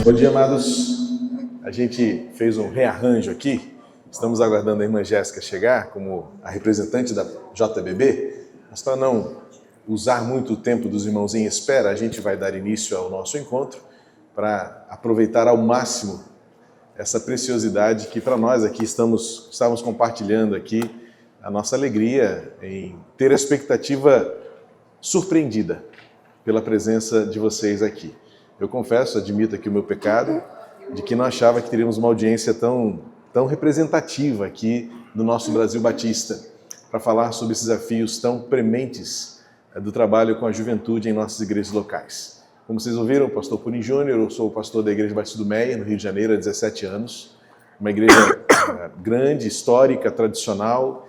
Bom dia, amados. A gente fez um rearranjo aqui. Estamos aguardando a irmã Jéssica chegar como a representante da JBB. Mas para não usar muito o tempo dos irmãos em espera, a gente vai dar início ao nosso encontro para aproveitar ao máximo essa preciosidade que para nós aqui estamos compartilhando aqui a nossa alegria em ter a expectativa surpreendida pela presença de vocês aqui. Eu confesso, admito aqui o meu pecado, de que não achava que teríamos uma audiência tão representativa aqui no nosso Brasil Batista, para falar sobre esses desafios tão prementes do trabalho com a juventude em nossas igrejas locais. Como vocês ouviram, o pastor Purim Júnior, eu sou o pastor da Igreja Batista do Meia, no Rio de Janeiro, há 17 anos. Uma igreja grande, histórica, tradicional,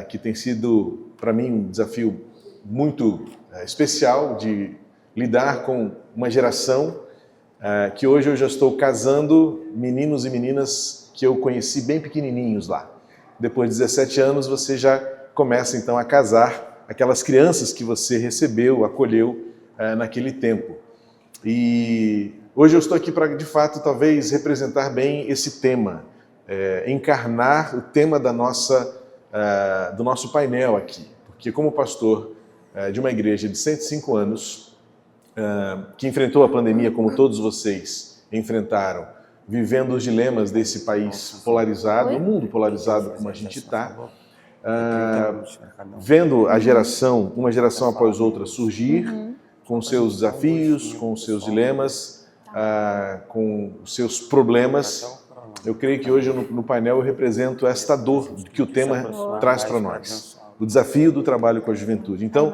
que tem sido, para mim, um desafio muito especial de lidar com uma geração que hoje eu já estou casando meninos e meninas que eu conheci bem pequenininhos lá. Depois de 17 anos, você já começa então a casar aquelas crianças que você recebeu, acolheu naquele tempo. E hoje eu estou aqui para, de fato, talvez representar bem esse tema, encarnar o tema do nosso painel aqui. Porque como pastor de uma igreja de 105 anos, que enfrentou a pandemia como todos vocês enfrentaram, vivendo os dilemas desse país polarizado, um mundo polarizado como a gente está, vendo uma geração após outra surgir, com seus desafios, com seus dilemas, com os seus problemas. Eu creio que hoje no painel eu represento esta dor que o tema traz para nós. O desafio do trabalho com a juventude. Então,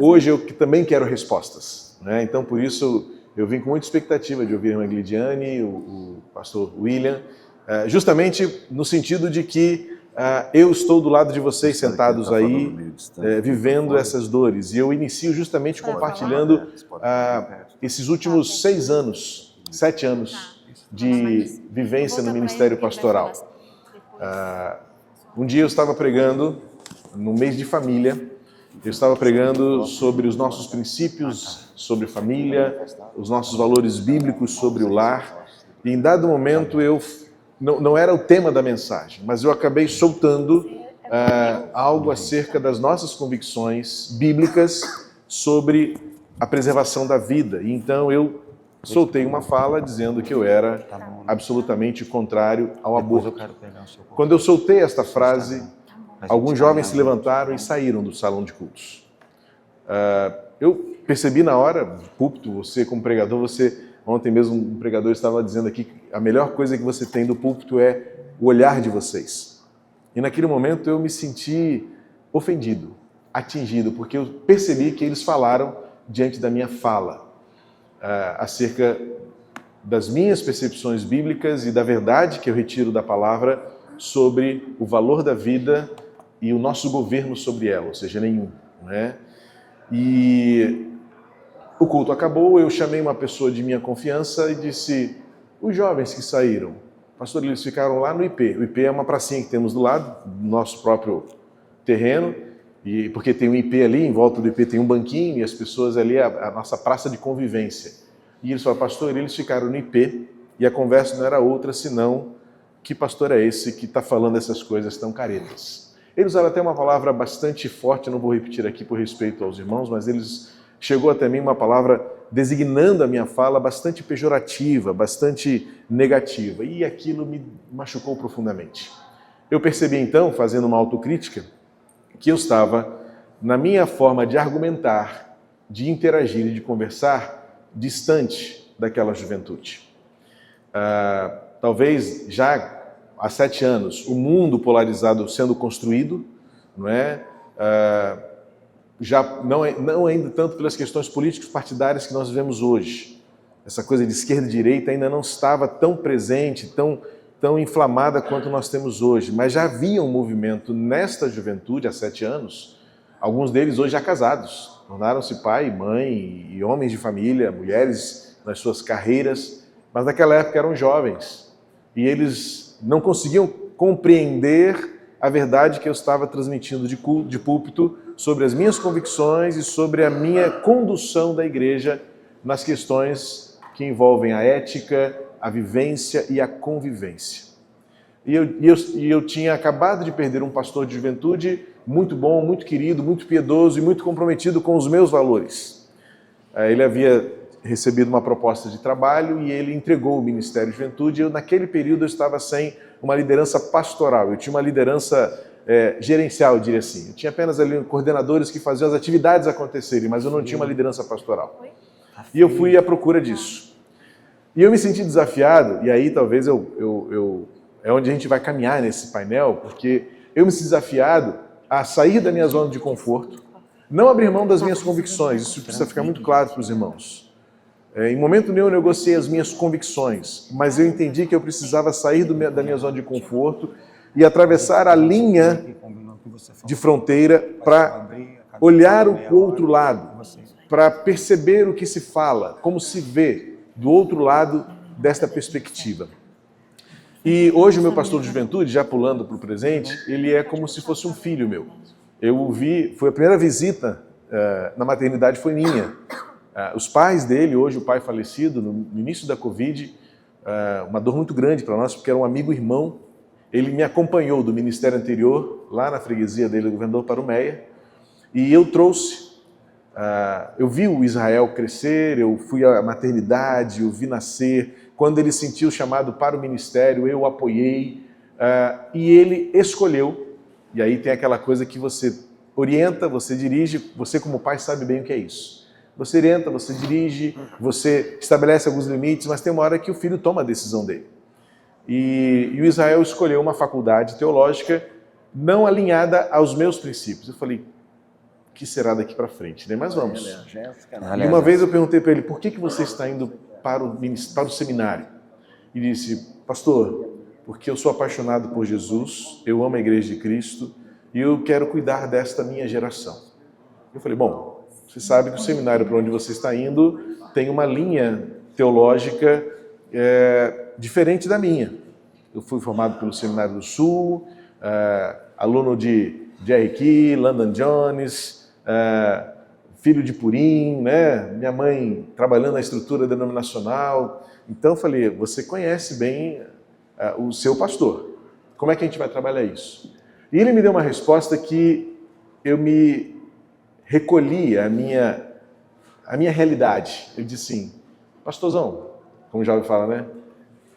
hoje eu também quero respostas, né? Então, por isso, eu vim com muita expectativa de ouvir a irmã Glidiane, o pastor William, justamente no sentido de que eu estou do lado de vocês, sentados aí, vivendo essas dores. E eu inicio justamente compartilhando esses últimos 7 anos de vivência no ministério pastoral. Um dia eu estava pregando, no mês de família, eu estava pregando sobre os nossos princípios, sobre família, os nossos valores bíblicos sobre o lar. E em dado momento, não era o tema da mensagem, mas eu acabei soltando algo acerca das nossas convicções bíblicas sobre a preservação da vida. E então eu soltei uma fala dizendo que eu era absolutamente contrário ao aborto. Quando eu soltei esta frase, alguns jovens se levantaram e saíram do salão de cultos. Eu percebi na hora, do púlpito, você como pregador, ontem mesmo um pregador estava dizendo aqui que a melhor coisa que você tem do púlpito é o olhar de vocês. E naquele momento eu me senti ofendido, atingido, porque eu percebi que eles falaram diante da minha fala acerca das minhas percepções bíblicas e da verdade que eu retiro da palavra sobre o valor da vida e o nosso governo sobre ela, ou seja, nenhum, né? E o culto acabou, eu chamei uma pessoa de minha confiança e disse: os jovens que saíram, pastor, eles ficaram lá no IP. O IP é uma pracinha que temos do lado, do nosso próprio terreno, e porque tem um IP ali, em volta do IP tem um banquinho, e as pessoas ali, a nossa praça de convivência. E eles falaram: pastor, eles ficaram no IP, e a conversa não era outra senão: que pastor é esse que está falando essas coisas tão caretas? Eles usaram até uma palavra bastante forte, não vou repetir aqui por respeito aos irmãos, mas chegou até mim uma palavra designando a minha fala bastante pejorativa, bastante negativa, e aquilo me machucou profundamente. Eu percebi então, fazendo uma autocrítica, que eu estava, na minha forma de argumentar, de interagir e de conversar, distante daquela juventude. Talvez já há 7 anos, o mundo polarizado sendo construído, não é? Já não ainda tanto pelas questões políticas partidárias que nós vivemos hoje. Essa coisa de esquerda e direita ainda não estava tão presente, tão inflamada quanto nós temos hoje, mas já havia um movimento nesta juventude há 7 anos, alguns deles hoje já casados, tornaram-se pai e mãe, e homens de família, mulheres nas suas carreiras, mas naquela época eram jovens, e eles não conseguiam compreender a verdade que eu estava transmitindo de púlpito sobre as minhas convicções e sobre a minha condução da igreja nas questões que envolvem a ética, a vivência e a convivência. E eu tinha acabado de perder um pastor de juventude muito bom, muito querido, muito piedoso e muito comprometido com os meus valores. Ele havia recebido uma proposta de trabalho e ele entregou o Ministério de Juventude. Naquele período eu estava sem uma liderança pastoral, eu tinha uma liderança gerencial, eu diria assim. Eu tinha apenas ali coordenadores que faziam as atividades acontecerem, mas eu não tinha uma liderança pastoral. E eu fui à procura disso. E eu me senti desafiado, e aí talvez é onde a gente vai caminhar nesse painel, porque eu me senti desafiado a sair da minha zona de conforto, não abrir mão das minhas convicções, isso precisa ficar muito claro para os irmãos. Em momento nenhum eu negociei as minhas convicções, mas eu entendi que eu precisava sair da minha zona de conforto e atravessar a linha de fronteira para olhar o outro lado, para perceber o que se fala, como se vê do outro lado desta perspectiva. E hoje o meu pastor de juventude, já pulando para o presente, ele é como se fosse um filho meu. Eu o vi, foi a primeira visita na maternidade, foi minha. Os pais dele, hoje o pai falecido, no início da Covid, uma dor muito grande para nós, porque era um amigo-irmão. Ele me acompanhou do ministério anterior, lá na freguesia dele, do governador Parumeia, e eu trouxe. Eu vi o Israel crescer, eu fui à maternidade, eu vi nascer. Quando ele sentiu o chamado para o ministério, eu o apoiei, e ele escolheu. E aí tem aquela coisa que você orienta, você dirige, você como pai sabe bem o que é isso. Você orienta, você dirige, você estabelece alguns limites, mas tem uma hora que o filho toma a decisão dele. E o Israel escolheu uma faculdade teológica não alinhada aos meus princípios. Eu falei, o que será daqui para frente, né? Mas vamos. E uma vez eu perguntei para ele, por que você está indo para o seminário? E disse, pastor, porque eu sou apaixonado por Jesus, eu amo a Igreja de Cristo e eu quero cuidar desta minha geração. Eu falei, bom, você sabe que o seminário para onde você está indo tem uma linha teológica diferente da minha. Eu fui formado pelo Seminário do Sul, aluno de Jerry Key, Landon Jones, filho de Purim, né? Minha mãe trabalhando na estrutura denominacional. Então eu falei, você conhece bem o seu pastor. Como é que a gente vai trabalhar isso? E ele me deu uma resposta que eu me recolhi a minha realidade. Ele disse assim, pastorzão, como já ouviu falar, né?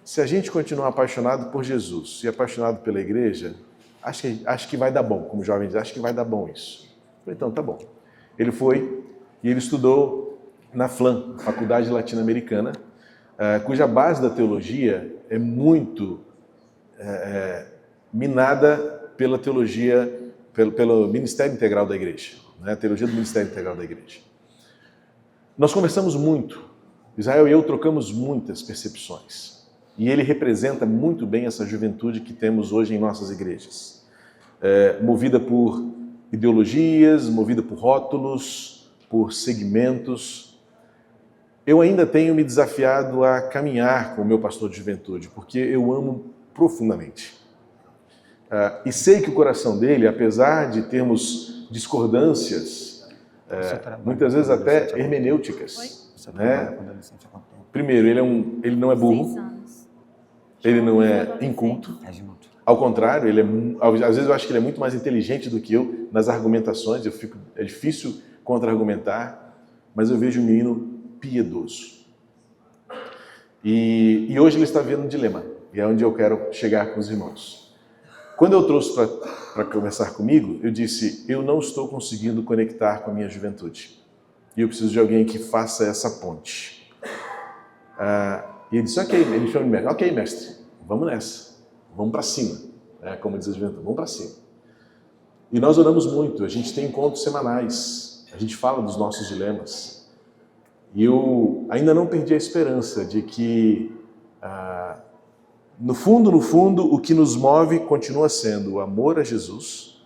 Se a gente continuar apaixonado por Jesus e apaixonado pela igreja, acho que vai dar bom, como jovem diz, acho que vai dar bom isso. Eu falei, então, tá bom. Ele foi e ele estudou na FLAM, Faculdade Latino-Americana, cuja base da teologia é muito minada pela teologia, pelo Ministério Integral da Igreja, né? A teologia do Ministério Integral da Igreja. Nós conversamos muito, Israel e eu trocamos muitas percepções. E ele representa muito bem essa juventude que temos hoje em nossas igrejas. Movida por ideologias, movida por rótulos, por segmentos. Eu ainda tenho me desafiado a caminhar com o meu pastor de juventude, porque eu amo profundamente. E sei que o coração dele, apesar de termos discordâncias, muitas vezes até hermenêuticas, né? Primeiro, ele não é burro. Ele não é inculto. Ao contrário, às vezes eu acho que ele é muito mais inteligente do que eu nas argumentações. É difícil contra-argumentar, mas eu vejo um menino piedoso. E hoje ele está vivendo um dilema, e é onde eu quero chegar com os irmãos. Quando eu trouxe para conversar comigo, eu disse, eu não estou conseguindo conectar com a minha juventude. E eu preciso de alguém que faça essa ponte. E ele disse, ok, mestre, vamos nessa, vamos para cima, como diz a juventude, vamos para cima. E nós oramos muito, a gente tem encontros semanais, a gente fala dos nossos dilemas. E eu ainda não perdi a esperança de que, no fundo, o que nos move continua sendo o amor a Jesus,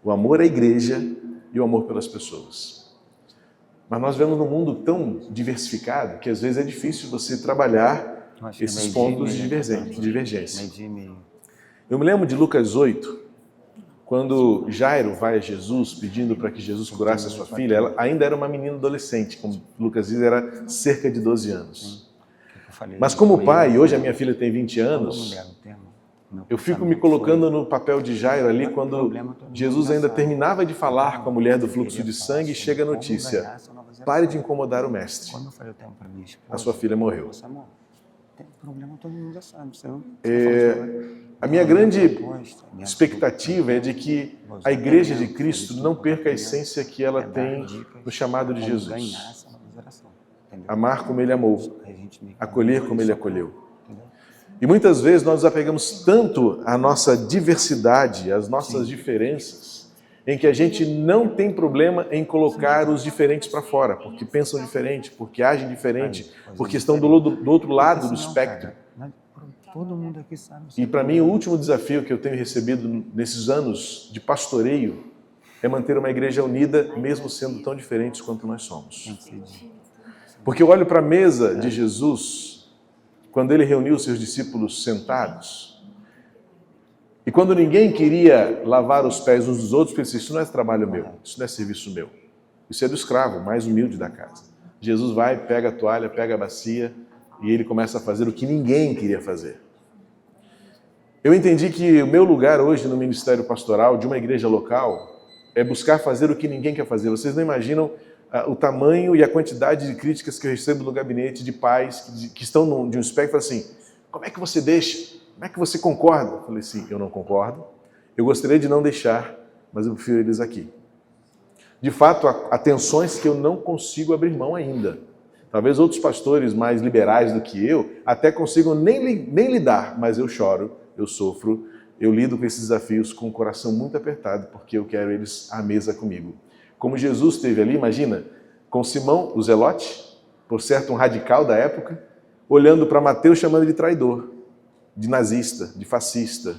o amor à igreja e o amor pelas pessoas. Mas nós vivemos num mundo tão diversificado que às vezes é difícil você trabalhar esses pontos de divergência. Eu me lembro de Lucas 8, Quando Jairo vai a Jesus pedindo para que Jesus curasse a sua filha, ela ainda era uma menina adolescente, como Lucas diz, era cerca de 12 anos. Mas como pai, hoje a minha filha tem 20 anos, eu fico me colocando no papel de Jairo ali quando Jesus ainda terminava de falar com a mulher do fluxo de sangue e chega a notícia: pare de incomodar o mestre. A sua filha morreu. A minha grande expectativa é de que a Igreja de Cristo não perca a essência que ela tem no chamado de Jesus. Amar como Ele amou, acolher como Ele acolheu. E muitas vezes nós nos apegamos tanto à nossa diversidade, às nossas diferenças, em que a gente não tem problema em colocar os diferentes para fora, porque pensam diferente, porque agem diferente, porque estão do outro lado do espectro. E para mim o último desafio que eu tenho recebido nesses anos de pastoreio é manter uma igreja unida, mesmo sendo tão diferentes quanto nós somos. Porque eu olho para a mesa de Jesus, quando ele reuniu os seus discípulos sentados, e quando ninguém queria lavar os pés uns dos outros, pensei: isso não é trabalho meu, isso não é serviço meu, isso é do escravo, mais humilde da casa. Jesus vai, pega a toalha, pega a bacia, e ele começa a fazer o que ninguém queria fazer. Eu entendi que o meu lugar hoje no ministério pastoral de uma igreja local é buscar fazer o que ninguém quer fazer. Vocês não imaginam o tamanho e a quantidade de críticas que eu recebo no gabinete de pais que estão de um espectro assim: como é que você deixa? Como é que você concorda? Eu falei assim: eu não concordo, eu gostaria de não deixar, mas eu prefiro eles aqui. De fato, há tensões que eu não consigo abrir mão ainda. Talvez outros pastores mais liberais do que eu até consigam nem lidar, mas eu choro, eu sofro, eu lido com esses desafios com o coração muito apertado, porque eu quero eles à mesa comigo. Como Jesus esteve ali, imagina, com Simão, o Zelote, por certo um radical da época, olhando para Mateus chamando de traidor, de nazista, de fascista,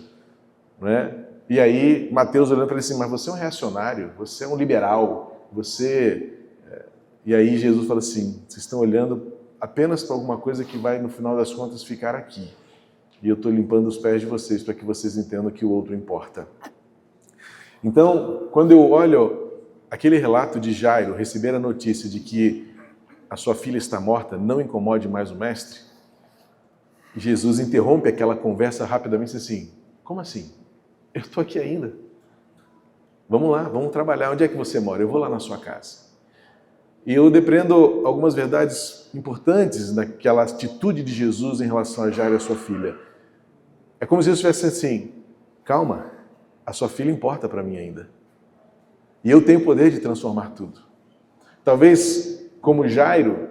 não é? E aí Mateus olhando para ele assim: mas você é um reacionário, você é um liberal, você... E aí Jesus fala assim: vocês estão olhando apenas para alguma coisa que vai, no final das contas, ficar aqui. E eu estou limpando os pés de vocês para que vocês entendam que o outro importa. Então, quando eu olho aquele relato de Jairo receber a notícia de que a sua filha está morta, não incomode mais o mestre, Jesus interrompe aquela conversa rapidamente assim: como assim? Eu estou aqui ainda. Vamos lá, vamos trabalhar. Onde é que você mora? Eu vou lá na sua casa. E eu depreendo algumas verdades importantes naquela atitude de Jesus em relação a Jairo e a sua filha. É como se Jesus estivesse assim: calma, a sua filha importa para mim ainda. E eu tenho o poder de transformar tudo. Talvez, como Jairo,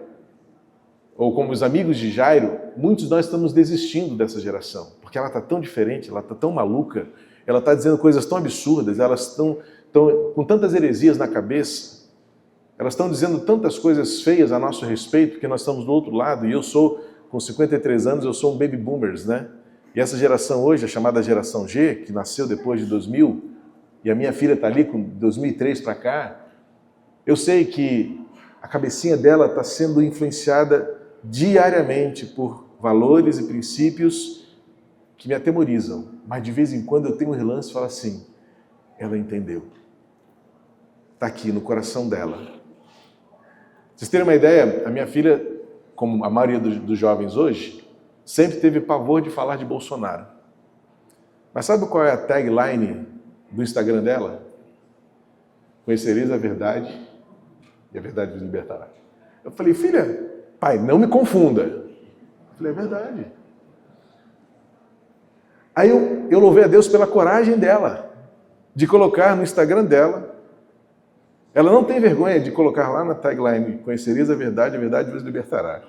ou como os amigos de Jairo, muitos de nós estamos desistindo dessa geração, porque ela está tão diferente, ela está tão maluca, ela está dizendo coisas tão absurdas, elas estão com tantas heresias na cabeça, elas estão dizendo tantas coisas feias a nosso respeito, porque nós estamos do outro lado, e eu sou, com 53 anos, eu sou um baby boomers, né? E essa geração hoje, a chamada geração G, que nasceu depois de 2000, e a minha filha está ali com 2003 para cá, eu sei que a cabecinha dela está sendo influenciada diariamente por valores e princípios que me atemorizam, mas de vez em quando eu tenho um relance e falo assim: ela entendeu. Está aqui no coração dela. Vocês terem uma ideia, a minha filha, como a maioria dos jovens hoje, sempre teve pavor de falar de Bolsonaro. Mas sabe qual é a tagline do Instagram dela? Conhecereis a verdade e a verdade vos libertará. Eu falei: filha, pai, não me confunda. Eu falei: é verdade. Aí eu louvei a Deus pela coragem dela, de colocar no Instagram dela. Ela não tem vergonha de colocar lá na tagline: conhecereis a verdade vos libertará.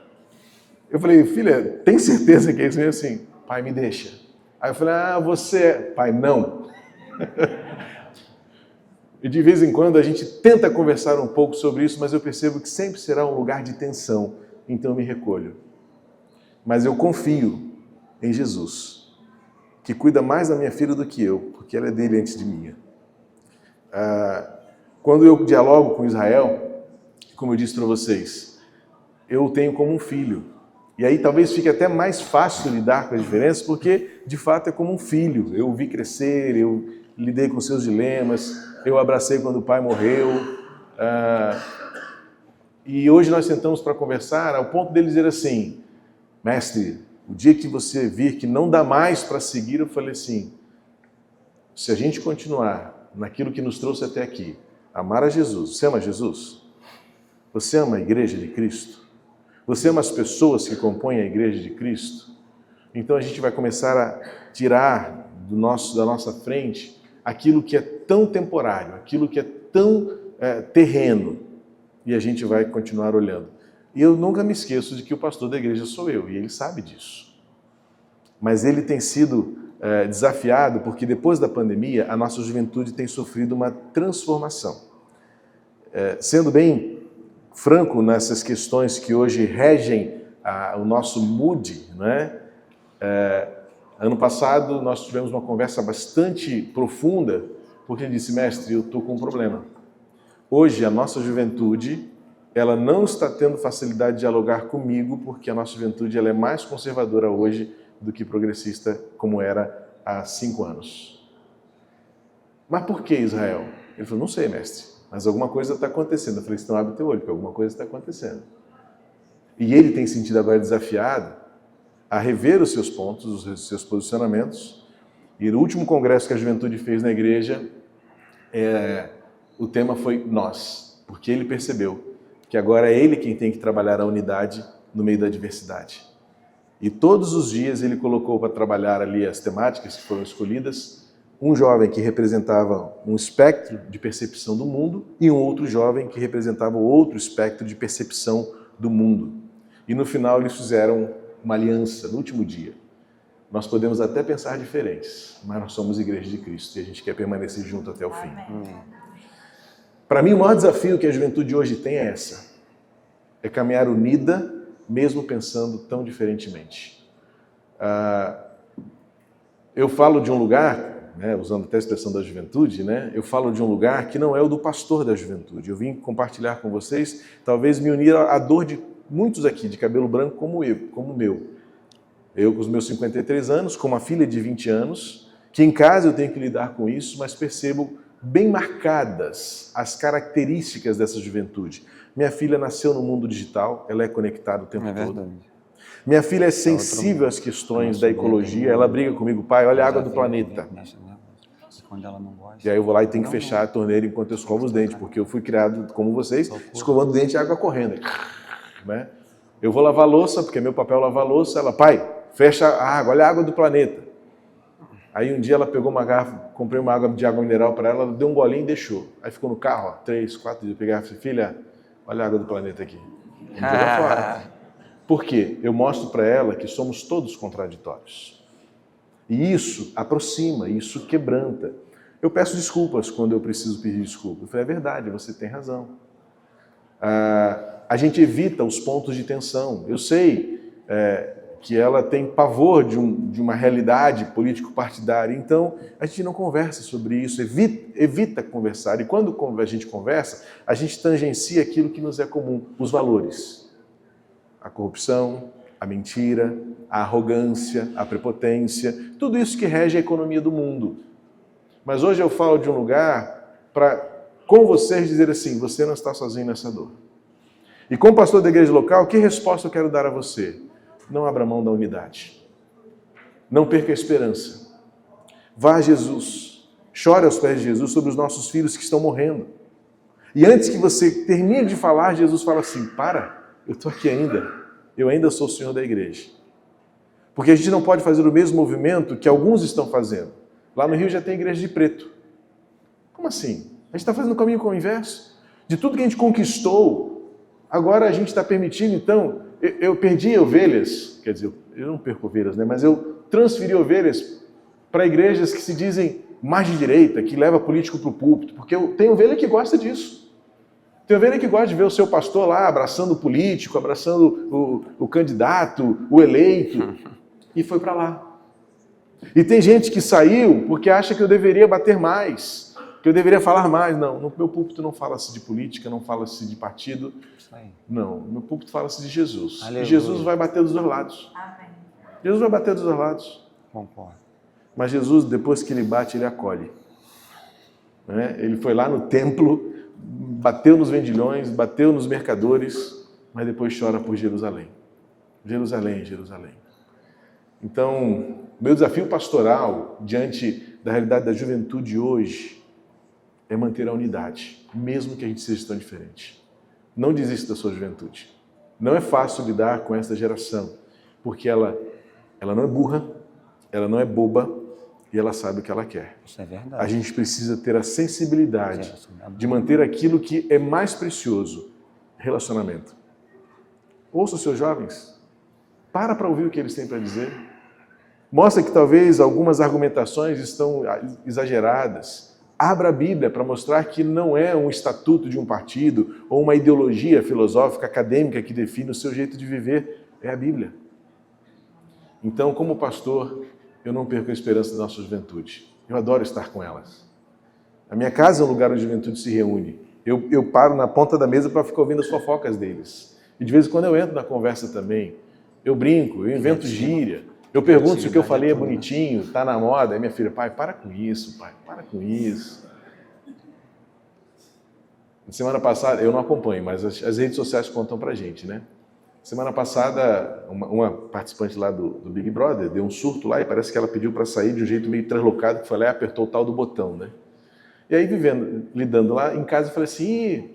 Eu falei: filha, tem certeza que é isso mesmo? Assim, pai, me deixa. Aí eu falei: você... Pai, não. E de vez em quando a gente tenta conversar um pouco sobre isso, mas eu percebo que sempre será um lugar de tensão, então eu me recolho. Mas eu confio em Jesus, que cuida mais da minha filha do que eu, porque ela é dele antes de minha. Quando eu dialogo com Israel, como eu disse para vocês, eu o tenho como um filho. E aí talvez fique até mais fácil lidar com as diferenças, porque de fato é como um filho. Eu o vi crescer, eu lidei com seus dilemas, eu abracei quando o pai morreu. E hoje nós sentamos para conversar ao ponto dele dizer assim, mestre, o dia que você vir que não dá mais para seguir, eu falei assim, se a gente continuar naquilo que nos trouxe até aqui, amar a Jesus, você ama Jesus? Você ama a igreja de Cristo? Você ama as pessoas que compõem a igreja de Cristo? Então a gente vai começar a tirar da nossa frente aquilo que é tão temporário, aquilo que é tão terreno, e a gente vai continuar olhando. E eu nunca me esqueço de que o pastor da igreja sou eu, e ele sabe disso. Mas ele tem sido desafiado porque depois da pandemia a nossa juventude tem sofrido uma transformação. Sendo bem franco nessas questões que hoje regem o nosso mood, não é? Ano passado nós tivemos uma conversa bastante profunda, porque ele disse, mestre, eu estou com um problema. Hoje a nossa juventude, ela não está tendo facilidade de dialogar comigo, porque a nossa juventude ela é mais conservadora hoje do que progressista como era há 5 anos. Mas por que, Israel? Ele falou, não sei, mestre, mas alguma coisa está acontecendo. Eu falei, então abre teu olho, porque alguma coisa está acontecendo. E ele tem sentido agora desafiado a rever os seus pontos, os seus posicionamentos. E no último congresso que a juventude fez na igreja, o tema foi nós, porque ele percebeu que agora é ele quem tem que trabalhar a unidade no meio da diversidade. E todos os dias ele colocou para trabalhar ali as temáticas que foram escolhidas, um jovem que representava um espectro de percepção do mundo e um outro jovem que representava outro espectro de percepção do mundo. E no final eles fizeram uma aliança no último dia. Nós podemos até pensar diferentes, mas nós somos Igreja de Cristo e a gente quer permanecer junto até o fim. Para mim, o maior desafio que a juventude hoje tem é é caminhar unida, mesmo pensando tão diferentemente. Eu falo de um lugar, né, usando até a expressão da juventude, né, eu falo de um lugar que não é o do pastor da juventude. Eu vim compartilhar com vocês, talvez me unir à dor de muitos aqui, de cabelo branco como o meu. Eu com os meus 53 anos, com uma filha de 20 anos, que em casa eu tenho que lidar com isso, mas percebo bem marcadas as características dessa juventude. Minha filha nasceu no mundo digital, ela é conectada o tempo todo. Minha filha é sensível às questões da ecologia, ela briga comigo, pai, olha a água do planeta. E aí eu vou lá e tenho que fechar a torneira enquanto eu escovo os dentes, porque eu fui criado como vocês, escovando dente e água correndo. Né? Eu vou lavar a louça, porque é meu papel lavar a louça, ela, pai, fecha a água, olha a água do planeta. Aí um dia ela pegou uma garrafa, comprei uma água de água mineral para ela deu um golinho e deixou. Aí ficou no carro, 3, 4 dias, eu peguei e falei, filha, olha a água do planeta aqui. Vamos jogar fora. Por quê? Eu mostro para ela que somos todos contraditórios. E isso aproxima, isso quebranta. Eu peço desculpas quando eu preciso pedir desculpas. Eu falei, é verdade, você tem razão. A gente evita os pontos de tensão. Eu sei que ela tem pavor de uma realidade político-partidária, então a gente não conversa sobre isso, evita conversar. E quando a gente conversa, a gente tangencia aquilo que nos é comum, os valores. A corrupção, a mentira, a arrogância, a prepotência, tudo isso que rege a economia do mundo. Mas hoje eu falo de um lugar para, com vocês, dizer assim, você não está sozinho nessa dor. E como pastor da igreja local, que resposta eu quero dar a você? Não abra mão da unidade. Não perca a esperança. Vá a Jesus. Chore aos pés de Jesus sobre os nossos filhos que estão morrendo. E antes que você termine de falar, Jesus fala assim, eu estou aqui ainda. Eu ainda sou o Senhor da igreja. Porque a gente não pode fazer o mesmo movimento que alguns estão fazendo. Lá no Rio já tem igreja de preto. Como assim? A gente está fazendo o caminho com o inverso. De tudo que a gente conquistou, agora a gente está permitindo, então... Eu perdi ovelhas, quer dizer, eu não perco ovelhas, né? Mas eu transferi ovelhas para igrejas que se dizem mais de direita, que leva político para o púlpito, porque tem ovelha que gosta disso. Tem ovelha que gosta de ver o seu pastor lá abraçando o político, abraçando o candidato, o eleito, e foi para lá. E tem gente que saiu porque acha que eu deveria bater mais, que eu deveria falar mais. Não, no meu púlpito não fala-se de política, não fala-se de partido. Não, no meu púlpito fala-se de Jesus. Aleluia. E Jesus vai bater dos dois lados. Amém. Jesus vai bater dos dois lados. Concordo. Mas Jesus, depois que ele bate, ele acolhe. né? Ele foi lá no templo, bateu nos vendilhões, bateu nos mercadores, mas depois chora por Jerusalém. Jerusalém, Jerusalém. Então, meu desafio pastoral diante da realidade da juventude hoje é manter a unidade, mesmo que a gente seja tão diferente. Não desista da sua juventude. Não é fácil lidar com essa geração, porque ela não é burra, ela não é boba e ela sabe o que ela quer. Isso é verdade. A gente precisa ter a sensibilidade de manter aquilo que é mais precioso, relacionamento. Ouça os seus jovens. Para ouvir o que eles têm para dizer. Mostra que talvez algumas argumentações estão exageradas. Abra a Bíblia para mostrar que não é um estatuto de um partido ou uma ideologia filosófica, acadêmica que define o seu jeito de viver. É a Bíblia. Então, como pastor, eu não perco a esperança da nossa juventude. Eu adoro estar com elas. A minha casa é um lugar onde a juventude se reúne. Eu paro na ponta da mesa para ficar ouvindo as fofocas deles. E de vez em quando eu entro na conversa também. Eu brinco, eu invento gíria. Eu pergunto se o que eu falei é bonitinho, está na moda. Aí minha filha, pai, para com isso, pai, para com isso. Semana passada, eu não acompanho, mas as redes sociais contam pra gente, né? Semana passada, uma participante lá do Big Brother deu um surto lá e parece que ela pediu para sair de um jeito meio translocado, que foi lá e apertou o tal do botão, né? E aí, lidando lá em casa, eu falei assim,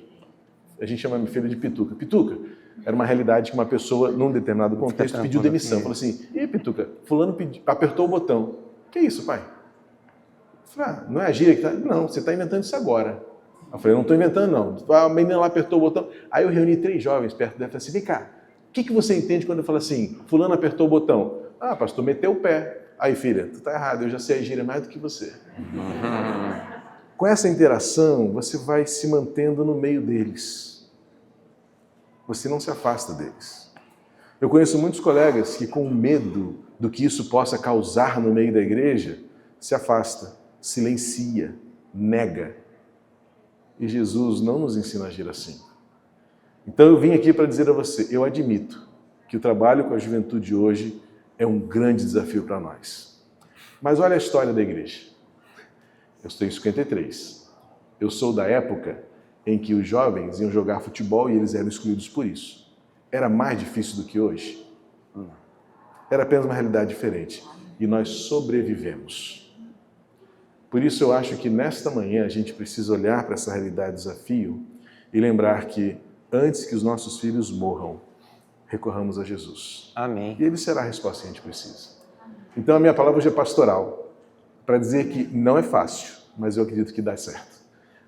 a gente chama minha filha de Pituca. Pituca, era uma realidade que uma pessoa, num determinado contexto, pediu demissão. Falou assim, Pituca, fulano apertou o botão. Que isso, pai? Eu falei, não é a gíria que tá... Não, você está inventando isso agora. Eu falei, não estou inventando, não. A menina lá apertou o botão. Aí eu reuni 3 jovens perto dela e falei assim, vem cá, o que você entende quando eu falo assim, fulano apertou o botão? Ah, pastor, meteu o pé. Aí, filha, tu tá errado, eu já sei a gíria mais do que você. Com essa interação, você vai se mantendo no meio deles. Você não se afasta deles. Eu conheço muitos colegas que, com medo do que isso possa causar no meio da igreja, se afasta, silencia, nega. E Jesus não nos ensina a agir assim. Então eu vim aqui para dizer a você, eu admito que o trabalho com a juventude hoje é um grande desafio para nós. Mas olha a história da igreja. Eu tenho 53. Eu sou da época em que os jovens iam jogar futebol e eles eram excluídos por isso. Era mais difícil do que hoje? Não. Era apenas uma realidade diferente. E nós sobrevivemos. Por isso eu acho que nesta manhã a gente precisa olhar para essa realidade de desafio e lembrar que antes que os nossos filhos morram, recorramos a Jesus. Amém. E Ele será a resposta que a gente precisa. Então a minha palavra hoje é pastoral, para dizer que não é fácil, mas eu acredito que dá certo.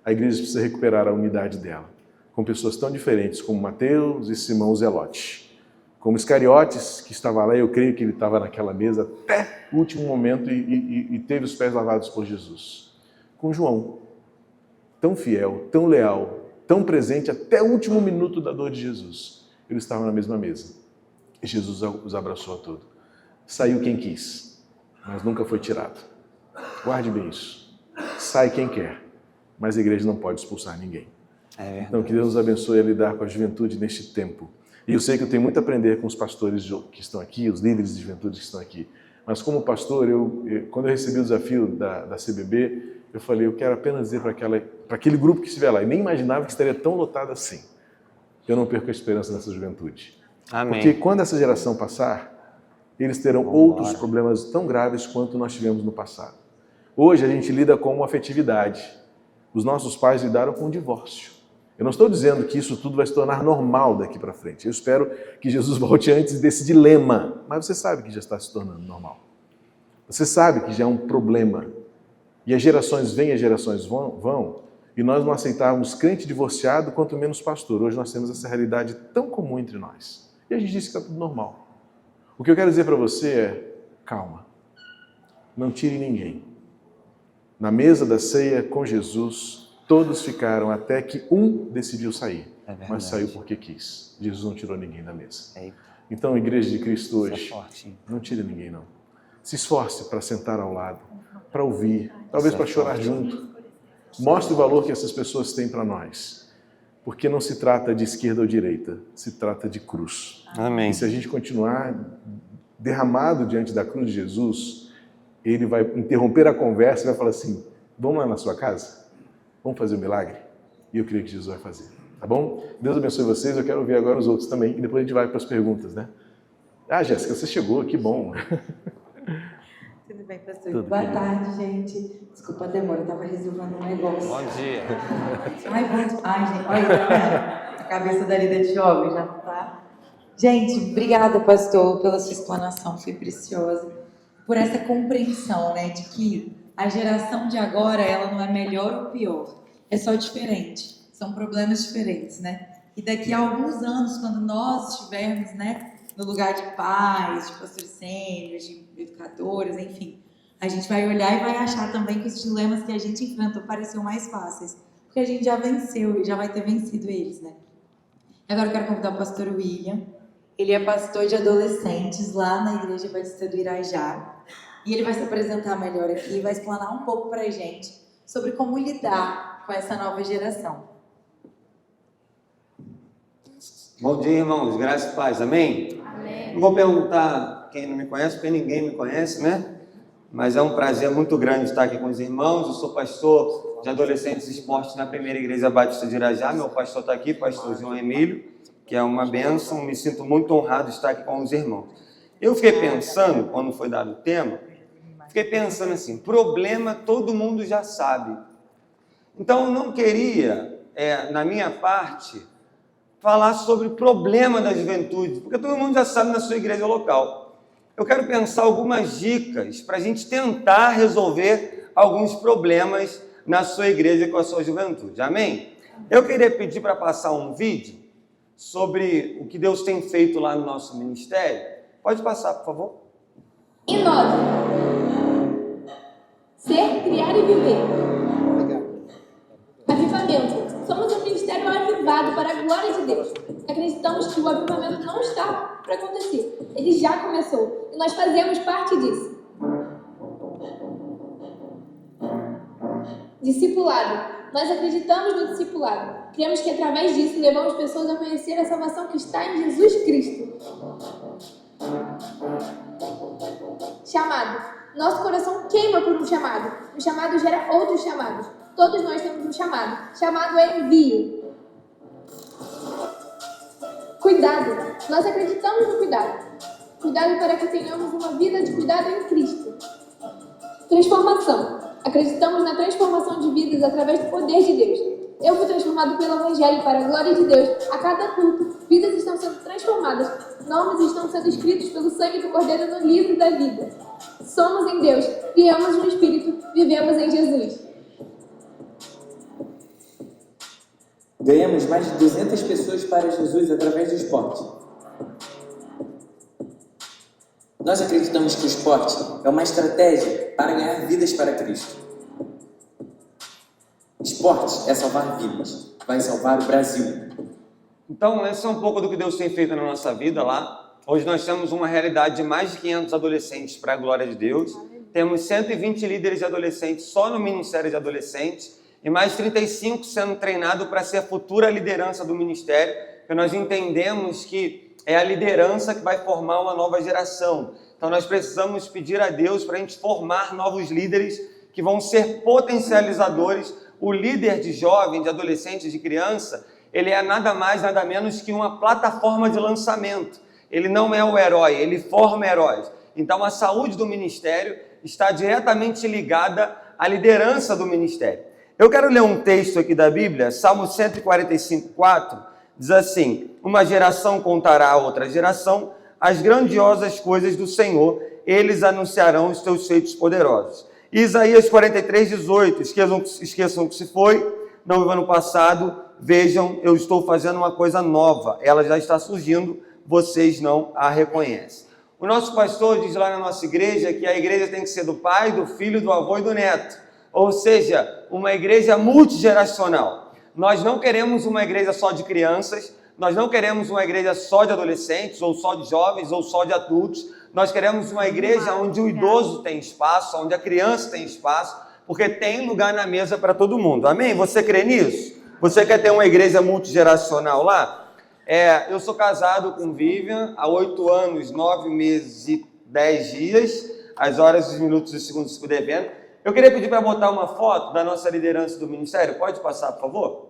A igreja precisa recuperar a unidade dela, com pessoas tão diferentes como Mateus e Simão Zelote, como Iscariotes, que estava lá, eu creio que ele estava naquela mesa até o último momento e teve os pés lavados por Jesus. Com João, tão fiel, tão leal, tão presente até o último minuto da dor de Jesus. Eles estavam na mesma mesa e Jesus os abraçou a todos. Saiu quem quis, mas nunca foi tirado. Guarde bem isso. Sai quem quer, mas a igreja não pode expulsar ninguém. Então, que Deus nos abençoe a lidar com a juventude neste tempo. E eu sei que eu tenho muito a aprender com os pastores que estão aqui, os líderes de juventude que estão aqui. Mas como pastor, quando eu recebi o desafio da CBB, eu falei, eu quero apenas dizer para aquele grupo que estiver lá, e nem imaginava que estaria tão lotado assim. Eu não perco a esperança nessa juventude. Amém. Porque quando essa geração passar, eles terão outros problemas tão graves quanto nós tivemos no passado. Hoje a gente lida com uma afetividade. Os nossos pais lidaram com o divórcio. Eu não estou dizendo que isso tudo vai se tornar normal daqui para frente. Eu espero que Jesus volte antes desse dilema. Mas você sabe que já está se tornando normal. Você sabe que já é um problema. E as gerações vêm, as gerações vão. E nós não aceitávamos crente divorciado, quanto menos pastor. Hoje nós temos essa realidade tão comum entre nós. E a gente diz que está tudo normal. O que eu quero dizer para você é, calma. Não tire ninguém. Na mesa da ceia com Jesus, todos ficaram até que um decidiu sair. Mas saiu porque quis. Jesus não tirou ninguém da mesa. Então, Igreja de Cristo hoje, não tire ninguém não. Se esforce para sentar ao lado, para ouvir, talvez para chorar junto. Mostre o valor que essas pessoas têm para nós. Porque não se trata de esquerda ou direita, se trata de cruz. Amém. E se a gente continuar derramado diante da cruz de Jesus, Ele vai interromper a conversa e vai falar assim, vamos lá na sua casa? Vamos fazer o milagre? E eu creio que Jesus vai fazer, tá bom? Deus abençoe vocês, eu quero ouvir agora os outros também, e depois a gente vai para as perguntas, né? Ah, Jéssica, você chegou, que bom. Tudo bem, pastor? Tudo Boa bem. tarde, gente. Desculpa a demora, eu estava resolvendo um negócio. Bom dia. Ai, gente, olha, tá vendo? A cabeça da Lida de jovem já tá. Gente, obrigada, pastor, pela sua explanação, foi preciosa. Por essa compreensão, né, de que a geração de agora, ela não é melhor ou pior, é só diferente. São problemas diferentes, né? E daqui a alguns anos, quando nós estivermos, né, no lugar de pais, de pastores sêniores, de educadores, enfim, a gente vai olhar e vai achar também que os dilemas que a gente enfrentou pareciam mais fáceis, porque a gente já venceu e já vai ter vencido eles, né? Agora eu quero convidar o pastor William. Ele é pastor de adolescentes lá na Igreja Batista do Irajá. E ele vai se apresentar melhor aqui e vai explanar um pouco pra gente sobre como lidar com essa nova geração. Bom dia, irmãos. Graças e paz. Amém? Amém. Não vou perguntar quem não me conhece, porque ninguém me conhece, né? Mas é um prazer muito grande estar aqui com os irmãos. Eu sou pastor de adolescentes e esportes na Primeira Igreja Batista de Irajá. Meu pastor está aqui, pastor João Emílio, que é uma bênção. Me sinto muito honrado de estar aqui com os irmãos. Eu fiquei pensando, quando foi dado o tema, fiquei pensando assim, problema todo mundo já sabe. Então eu não queria, na minha parte, falar sobre o problema da juventude, porque todo mundo já sabe na sua igreja local. Eu quero pensar algumas dicas para a gente tentar resolver alguns problemas na sua igreja com a sua juventude. Amém? Eu queria pedir para passar um vídeo sobre o que Deus tem feito lá no nosso ministério. Pode passar, por favor. E 9. Ser, criar e viver. Avivamento. Somos um ministério avivado para a glória de Deus. Acreditamos que o avivamento não está para acontecer. Ele já começou. E nós fazemos parte disso. Discipulado. Nós acreditamos no discipulado. Cremos que através disso levamos pessoas a conhecer a salvação que está em Jesus Cristo. Chamado. Nosso coração queima por um chamado. O chamado gera outros chamados. Todos nós temos um chamado. Chamado é envio. Cuidado. Nós acreditamos no cuidado. Cuidado para que tenhamos uma vida de cuidado em Cristo. Transformação. Acreditamos na transformação de vidas através do poder de Deus. Eu fui transformado pelo Evangelho para a glória de Deus. A cada culto, vidas estão sendo transformadas. Nomes estão sendo escritos pelo sangue do Cordeiro no livro da vida. Somos em Deus, criamos no Espírito, vivemos em Jesus. Ganhamos mais de 200 pessoas para Jesus através do esporte. Nós acreditamos que o esporte é uma estratégia para ganhar vidas para Cristo. Esporte é salvar vidas, vai salvar o Brasil. Então, esse é um pouco do que Deus tem feito na nossa vida lá. Hoje nós temos uma realidade de mais de 500 adolescentes para a glória de Deus. Temos 120 líderes de adolescentes só no Ministério de Adolescentes e mais 35 sendo treinados para ser a futura liderança do Ministério, porque nós entendemos que é a liderança que vai formar uma nova geração. Então nós precisamos pedir a Deus para a gente formar novos líderes que vão ser potencializadores. O líder de jovem, de adolescente, de criança, ele é nada mais, nada menos que uma plataforma de lançamento. Ele não é o herói, ele forma heróis. Então a saúde do ministério está diretamente ligada à liderança do ministério. Eu quero ler um texto aqui da Bíblia, Salmo 145:4, diz assim: uma geração contará a outra geração as grandiosas coisas do Senhor, eles anunciarão os teus feitos poderosos. Isaías 43:18, esqueçam o que se foi, não vivam no passado, vejam, eu estou fazendo uma coisa nova, ela já está surgindo, vocês não a reconhecem. O nosso pastor diz lá na nossa igreja que a igreja tem que ser do pai, do filho, do avô e do neto, ou seja, uma igreja multigeracional. Nós não queremos uma igreja só de crianças, nós não queremos uma igreja só de adolescentes, ou só de jovens, ou só de adultos. Nós queremos uma igreja onde o idoso tem espaço, onde a criança tem espaço, porque tem lugar na mesa para todo mundo. Amém? Você crê nisso? Você quer ter uma igreja multigeracional lá? Eu sou casado com Vivian há 8 anos, 9 meses e 10 dias, as horas, os minutos e os segundos se puder ver. Eu queria pedir para botar uma foto da nossa liderança do ministério. Pode passar, por favor?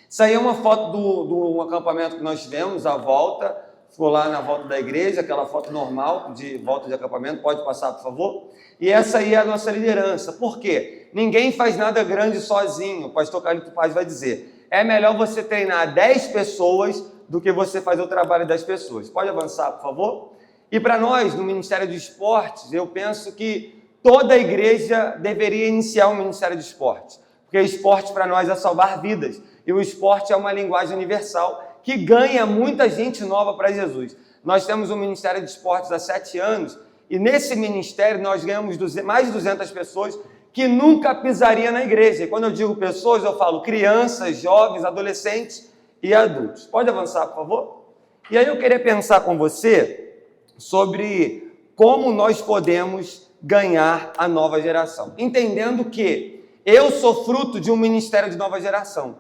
Isso aí é uma foto do acampamento que nós tivemos, a volta. Ficou lá na volta da igreja, aquela foto normal de volta de acampamento. Pode passar, por favor? E essa aí é a nossa liderança. Por quê? Ninguém faz nada grande sozinho. O pastor Carlito Paz vai dizer. É melhor você treinar 10 pessoas do que você fazer o trabalho das pessoas. Pode avançar, por favor? E para nós, no Ministério de Esportes, eu penso que toda a igreja deveria iniciar um Ministério de Esportes. Porque esporte para nós é salvar vidas. E o esporte é uma linguagem universal que ganha muita gente nova para Jesus. Nós temos um Ministério de Esportes há 7 anos e nesse ministério nós ganhamos mais de 200 pessoas que nunca pisaria na igreja. E quando eu digo pessoas, eu falo crianças, jovens, adolescentes e adultos. Pode avançar, por favor? E aí eu queria pensar com você sobre como nós podemos ganhar a nova geração. Entendendo que eu sou fruto de um ministério de nova geração.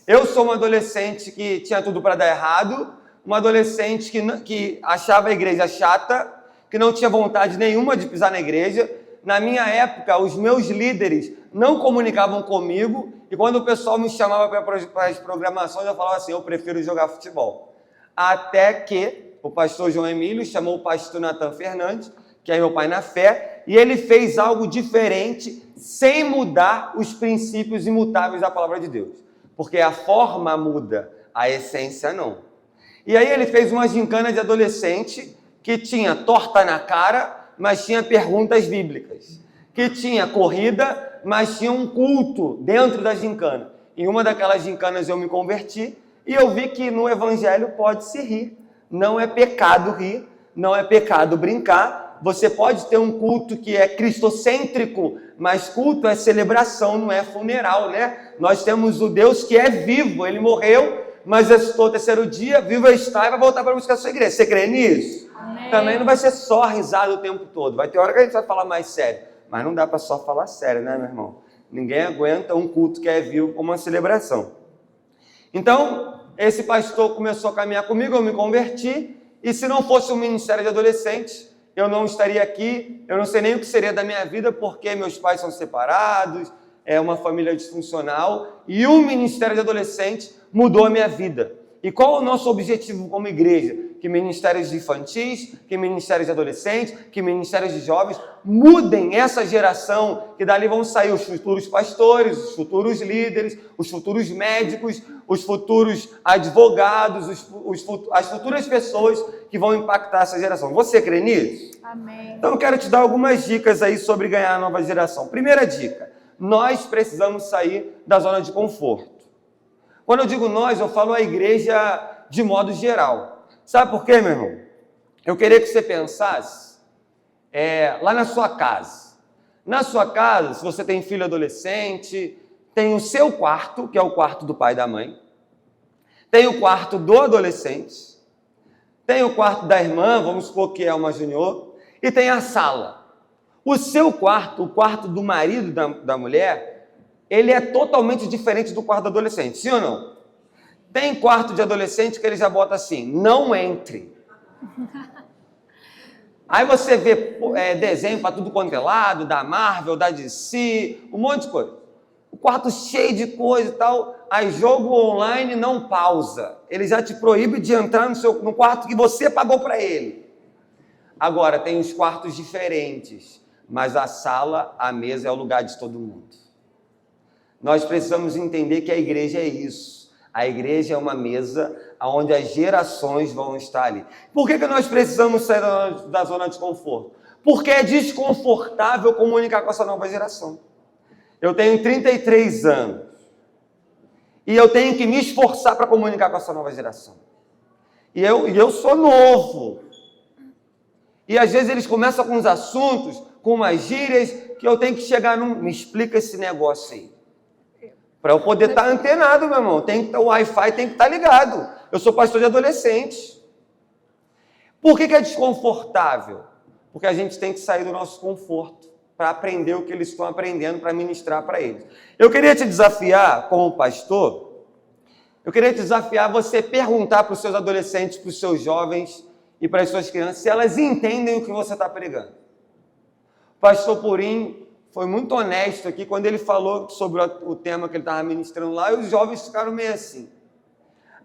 Eu sou um adolescente que tinha tudo para dar errado, um adolescente que achava a igreja chata, que não tinha vontade nenhuma de pisar na igreja. Na minha época, os meus líderes não comunicavam comigo e quando o pessoal me chamava para as programações, eu falava assim, eu prefiro jogar futebol. Até que o pastor João Emílio chamou o pastor Natan Fernandes, que é meu pai na fé, e ele fez algo diferente sem mudar os princípios imutáveis da palavra de Deus. Porque a forma muda, a essência não. E aí ele fez uma gincana de adolescente que tinha torta na cara, mas tinha perguntas bíblicas. Que tinha corrida, mas tinha um culto dentro da gincana. Em uma daquelas gincanas eu me converti e eu vi que no evangelho pode-se rir. Não é pecado rir, não é pecado brincar. Você pode ter um culto que é cristocêntrico, mas culto é celebração, não é funeral, né? Nós temos o Deus que é vivo, ele morreu, mas ressuscitou o terceiro dia, vivo está e vai voltar para buscar a sua igreja. Você crê nisso? Amém. Também não vai ser só risada o tempo todo, vai ter hora que a gente vai falar mais sério, mas não dá para só falar sério, né, meu irmão? Ninguém aguenta um culto que é vivo como uma celebração. Então, esse pastor começou a caminhar comigo, eu me converti, e se não fosse um ministério de adolescentes, eu não estaria aqui, eu não sei nem o que seria da minha vida, porque meus pais são separados, é uma família disfuncional, e o Ministério de Adolescentes mudou a minha vida. E qual é o nosso objetivo como igreja? Que ministérios de infantis, que ministérios de adolescentes, que ministérios de jovens mudem essa geração, que dali vão sair os futuros pastores, os futuros líderes, os futuros médicos, os futuros advogados, as futuras pessoas que vão impactar essa geração. Você crê nisso? Amém. Então eu quero te dar algumas dicas aí sobre ganhar a nova geração. Primeira dica, nós precisamos sair da zona de conforto. Quando eu digo nós, eu falo a igreja de modo geral. Sabe por quê, meu irmão? Eu queria que você pensasse lá na sua casa. Na sua casa, se você tem filho adolescente, tem o seu quarto, que é o quarto do pai e da mãe. Tem o quarto do adolescente. Tem o quarto da irmã, vamos supor que é uma junior. E tem a sala. O seu quarto, o quarto do marido da mulher, ele é totalmente diferente do quarto do adolescente, sim ou não? Tem quarto de adolescente que ele já bota assim, não entre. Aí você vê desenho para tudo quanto é lado, da Marvel, da DC, um monte de coisa. O quarto cheio de coisa e tal, aí jogo online não pausa. Ele já te proíbe de entrar no quarto que você pagou para ele. Agora, tem os quartos diferentes, mas a sala, a mesa é o lugar de todo mundo. Nós precisamos entender que a igreja é isso. A igreja é uma mesa onde as gerações vão estar ali. Por que nós precisamos sair da zona de conforto? Porque é desconfortável comunicar com essa nova geração. Eu tenho 33 anos e eu tenho que me esforçar para comunicar com essa nova geração. E eu sou novo. E às vezes eles começam com uns assuntos, com umas gírias, que eu tenho que chegar me explica esse negócio aí. Para eu poder estar antenado, meu irmão. O Wi-Fi tem que estar ligado. Eu sou pastor de adolescentes. Por que é desconfortável? Porque a gente tem que sair do nosso conforto para aprender o que eles estão aprendendo, para ministrar para eles. Eu queria te desafiar, como pastor, eu queria te desafiar você perguntar para os seus adolescentes, para os seus jovens e para as suas crianças, se elas entendem o que você está pregando. O pastor Purim foi muito honesto aqui quando ele falou sobre o tema que ele estava ministrando lá, e os jovens ficaram meio assim.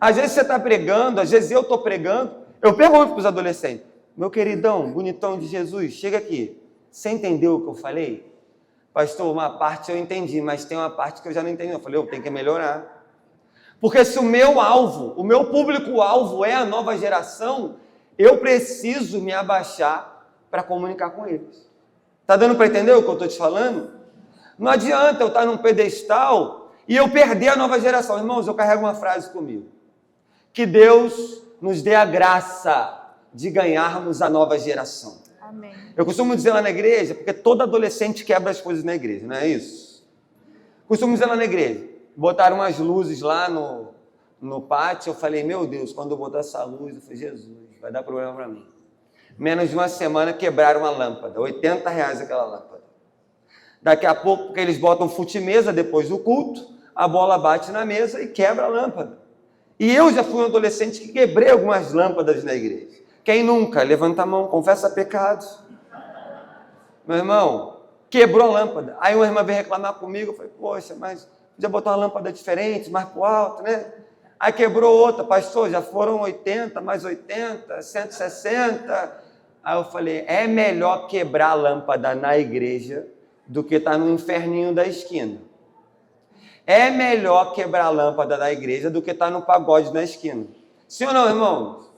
Às vezes você está pregando, às vezes eu estou pregando, eu pergunto para os adolescentes, meu queridão, bonitão de Jesus, chega aqui, você entendeu o que eu falei? Pastor, uma parte eu entendi, mas tem uma parte que eu já não entendi. Eu falei, eu tenho que melhorar. Porque se o meu alvo, o meu público-alvo é a nova geração, eu preciso me abaixar para comunicar com eles. Está dando para entender o que eu estou te falando? Não adianta eu estar num pedestal e eu perder a nova geração. Irmãos, eu carrego uma frase comigo. Que Deus nos dê a graça de ganharmos a nova geração. Amém. Eu costumo dizer lá na igreja, porque todo adolescente quebra as coisas na igreja, não é isso? Costumo dizer lá na igreja, botaram umas luzes lá no pátio, eu falei, meu Deus, quando eu botar essa luz, eu falei, Jesus, vai dar problema para mim. Menos de uma semana quebraram uma lâmpada, R$80 aquela lâmpada. Daqui a pouco, porque eles botam fute-mesa depois do culto, a bola bate na mesa e quebra a lâmpada. E eu já fui um adolescente que quebrei algumas lâmpadas na igreja. Quem nunca? Levanta a mão, confessa pecados. Meu irmão, quebrou a lâmpada. Aí uma irmã veio reclamar comigo, eu falei, poxa, mas podia botar uma lâmpada diferente, mais pro alto, né? Aí quebrou outra, pastor, já foram 80, mais 80, 160. Aí eu falei, é melhor quebrar a lâmpada na igreja do que estar no inferninho da esquina. É melhor quebrar a lâmpada da igreja do que estar no pagode na esquina. Sim ou não, irmãos?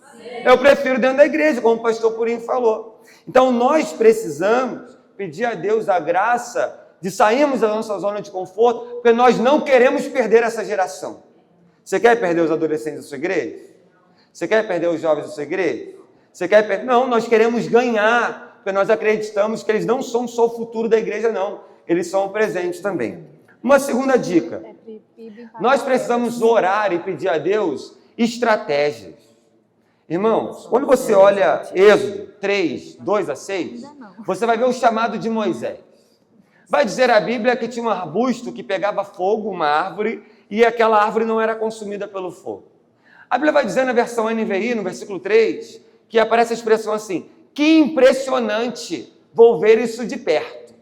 Eu prefiro dentro da igreja, como o pastor Purinho falou. Então, nós precisamos pedir a Deus a graça de sairmos da nossa zona de conforto, porque nós não queremos perder essa geração. Você quer perder os adolescentes da sua igreja? Você quer perder os jovens da sua igreja? Você quer perder? Não, nós queremos ganhar, porque nós acreditamos que eles não são só o futuro da igreja, não. Eles são o presente também. Uma segunda dica. Nós precisamos orar e pedir a Deus estratégias. Irmãos, quando você olha Êxodo 3, 2 a 6, você vai ver o chamado de Moisés. Vai dizer a Bíblia que tinha um arbusto que pegava fogo, uma árvore, e aquela árvore não era consumida pelo fogo. A Bíblia vai dizer na versão NVI, no versículo 3, que aparece a expressão assim, que impressionante, vou ver isso de perto.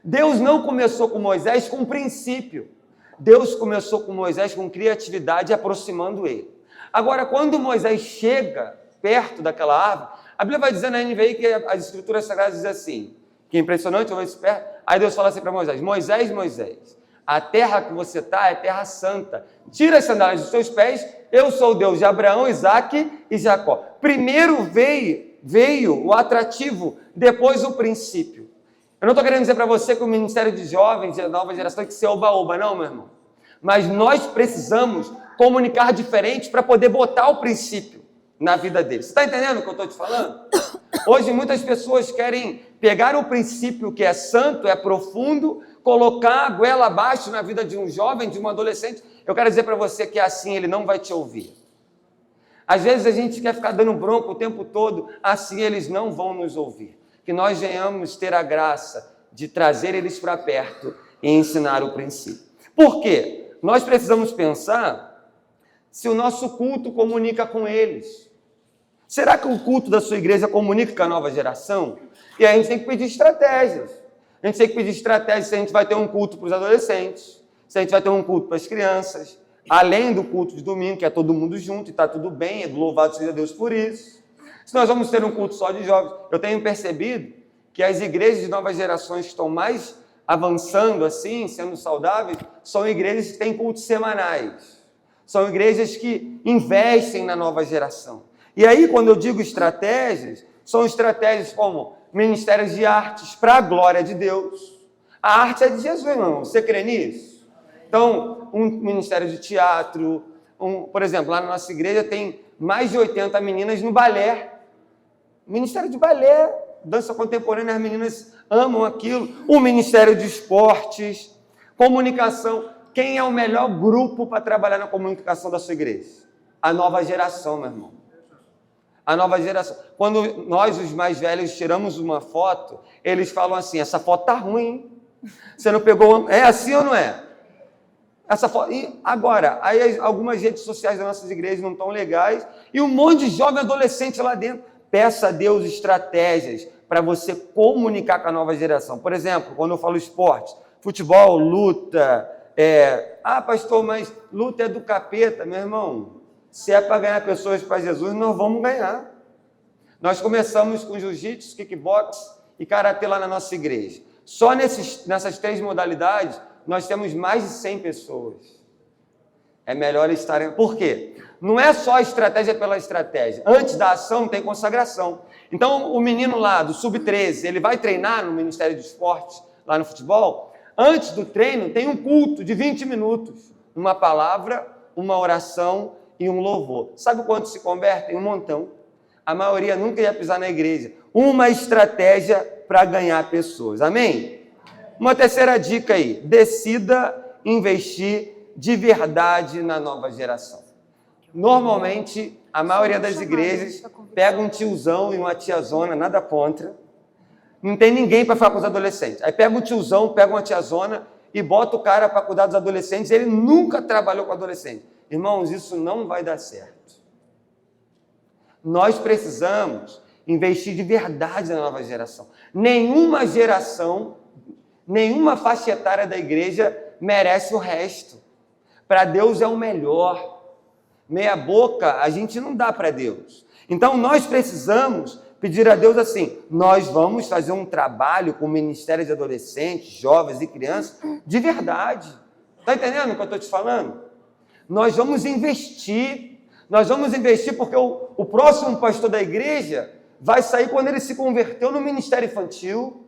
Deus não começou com Moisés com princípio. Deus começou com Moisés com criatividade, aproximando ele. Agora, quando Moisés chega perto daquela árvore, a Bíblia vai dizer na NVI que as Escrituras Sagradas dizem assim, que é impressionante, eu vou perto. Aí Deus fala assim para Moisés, Moisés, Moisés, a terra que você está é terra santa. Tira as sandálias dos seus pés, eu sou o Deus de Abraão, Isaque e Jacó. Primeiro veio o atrativo, depois o princípio. Eu não estou querendo dizer para você que o Ministério de Jovens, da nova geração, tem que ser oba-oba, não, meu irmão. Mas nós precisamos comunicar diferente para poder botar o princípio na vida deles. Você está entendendo o que eu estou te falando? Hoje muitas pessoas querem pegar o princípio que é santo, é profundo, colocar a goela abaixo na vida de um jovem, de um adolescente. Eu quero dizer para você que assim ele não vai te ouvir. Às vezes a gente quer ficar dando bronca o tempo todo, assim eles não vão nos ouvir. Que nós venhamos ter a graça de trazer eles para perto e ensinar o princípio. Por quê? Nós precisamos pensar se o nosso culto comunica com eles. Será que o culto da sua igreja comunica com a nova geração? E aí a gente tem que pedir estratégias. A gente tem que pedir estratégias se a gente vai ter um culto para os adolescentes, se a gente vai ter um culto para as crianças, além do culto de domingo, que é todo mundo junto e está tudo bem, louvado seja Deus por isso. Se nós vamos ter um culto só de jovens, eu tenho percebido que as igrejas de novas gerações que estão mais avançando assim, sendo saudáveis, são igrejas que têm cultos semanais. São igrejas que investem na nova geração. E aí, quando eu digo estratégias, são estratégias como ministérios de artes para a glória de Deus. A arte é de Jesus, irmão. Você crê nisso? Então, um ministério de teatro, por exemplo, lá na nossa igreja tem mais de 80 meninas no balé. Ministério de balé, dança contemporânea, as meninas amam aquilo. O ministério de esportes, comunicação. Quem é o melhor grupo para trabalhar na comunicação da sua igreja? A nova geração, meu irmão. A nova geração. Quando nós, os mais velhos, tiramos uma foto, eles falam assim, essa foto tá ruim, hein? Você não pegou... É assim ou não é? Essa foto... E agora, aí algumas redes sociais das nossas igrejas não estão legais, e um monte de jovem adolescente lá dentro. Peça a Deus estratégias para você comunicar com a nova geração. Por exemplo, quando eu falo esporte, futebol, luta, pastor, mas luta é do capeta, meu irmão. Se é para ganhar pessoas para Jesus, nós vamos ganhar. Nós começamos com jiu-jitsu, kickbox e karatê lá na nossa igreja. Só nessas 3 modalidades, nós temos mais de 100 pessoas. É melhor estarem... Por quê? Não é só a estratégia pela estratégia. Antes da ação tem consagração. Então, o menino lá do Sub-13, ele vai treinar no Ministério de Esportes, lá no futebol. Antes do treino, tem um culto de 20 minutos. Uma palavra, uma oração e um louvor. Sabe quantos se convertem? Um montão. A maioria nunca ia pisar na igreja. Uma estratégia para ganhar pessoas. Amém? Uma terceira dica aí. Decida investir de verdade na nova geração. Normalmente, a maioria das igrejas pega um tiozão e uma tiazona, nada contra. Não tem ninguém para falar com os adolescentes. Aí pega um tiozão, pega uma tiazona e bota o cara para cuidar dos adolescentes. Ele nunca trabalhou com adolescente. Irmãos, isso não vai dar certo. Nós precisamos investir de verdade na nova geração. Nenhuma geração, nenhuma faixa etária da igreja merece o resto. Para Deus é o melhor. Meia boca a gente não dá para Deus. Então nós precisamos pedir a Deus assim, nós vamos fazer um trabalho com o Ministério de Adolescentes, Jovens e Crianças de verdade. Está entendendo o que eu estou te falando? Nós vamos investir porque o próximo pastor da igreja vai sair quando ele se converteu no ministério infantil.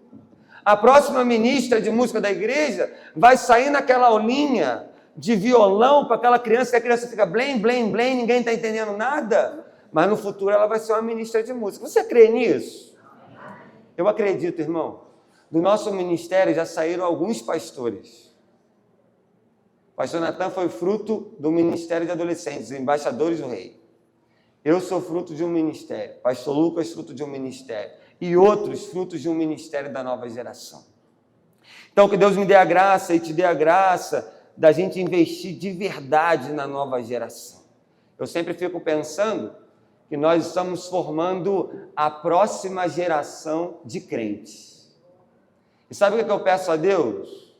A próxima ministra de música da igreja vai sair naquela aulinha de violão para aquela criança, que a criança fica blém, blém, blém, ninguém está entendendo nada, mas no futuro ela vai ser uma ministra de música. Você crê nisso? Eu acredito, irmão. Do nosso ministério já saíram alguns pastores. O pastor Natan foi fruto do Ministério de Adolescentes, Embaixadores do Rei. Eu sou fruto de um ministério. Pastor Lucas, fruto de um ministério. E outros frutos de um ministério da nova geração. Então, que Deus me dê a graça e te dê a graça da gente investir de verdade na nova geração. Eu sempre fico pensando que nós estamos formando a próxima geração de crentes. E sabe o que eu peço a Deus?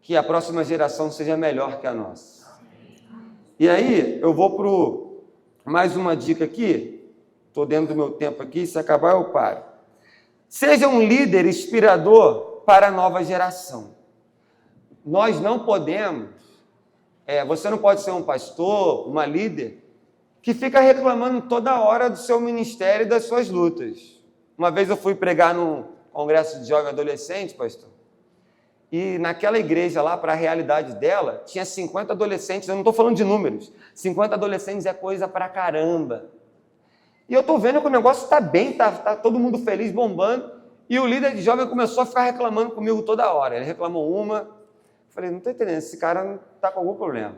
Que a próxima geração seja melhor que a nossa. E aí, eu vou para mais uma dica aqui. Estou dentro do meu tempo aqui, se acabar eu paro. Seja um líder inspirador para a nova geração. Nós não podemos, você não pode ser um pastor, uma líder, que fica reclamando toda hora do seu ministério e das suas lutas. Uma vez eu fui pregar num congresso de jovem adolescente, pastor, e naquela igreja lá, para a realidade dela, tinha 50 adolescentes, eu não estou falando de números, 50 adolescentes é coisa pra caramba. E eu estou vendo que o negócio está bem, tá todo mundo feliz, bombando, e o líder de jovem começou a ficar reclamando comigo toda hora. Ele reclamou uma, falei, não estou entendendo, esse cara está com algum problema.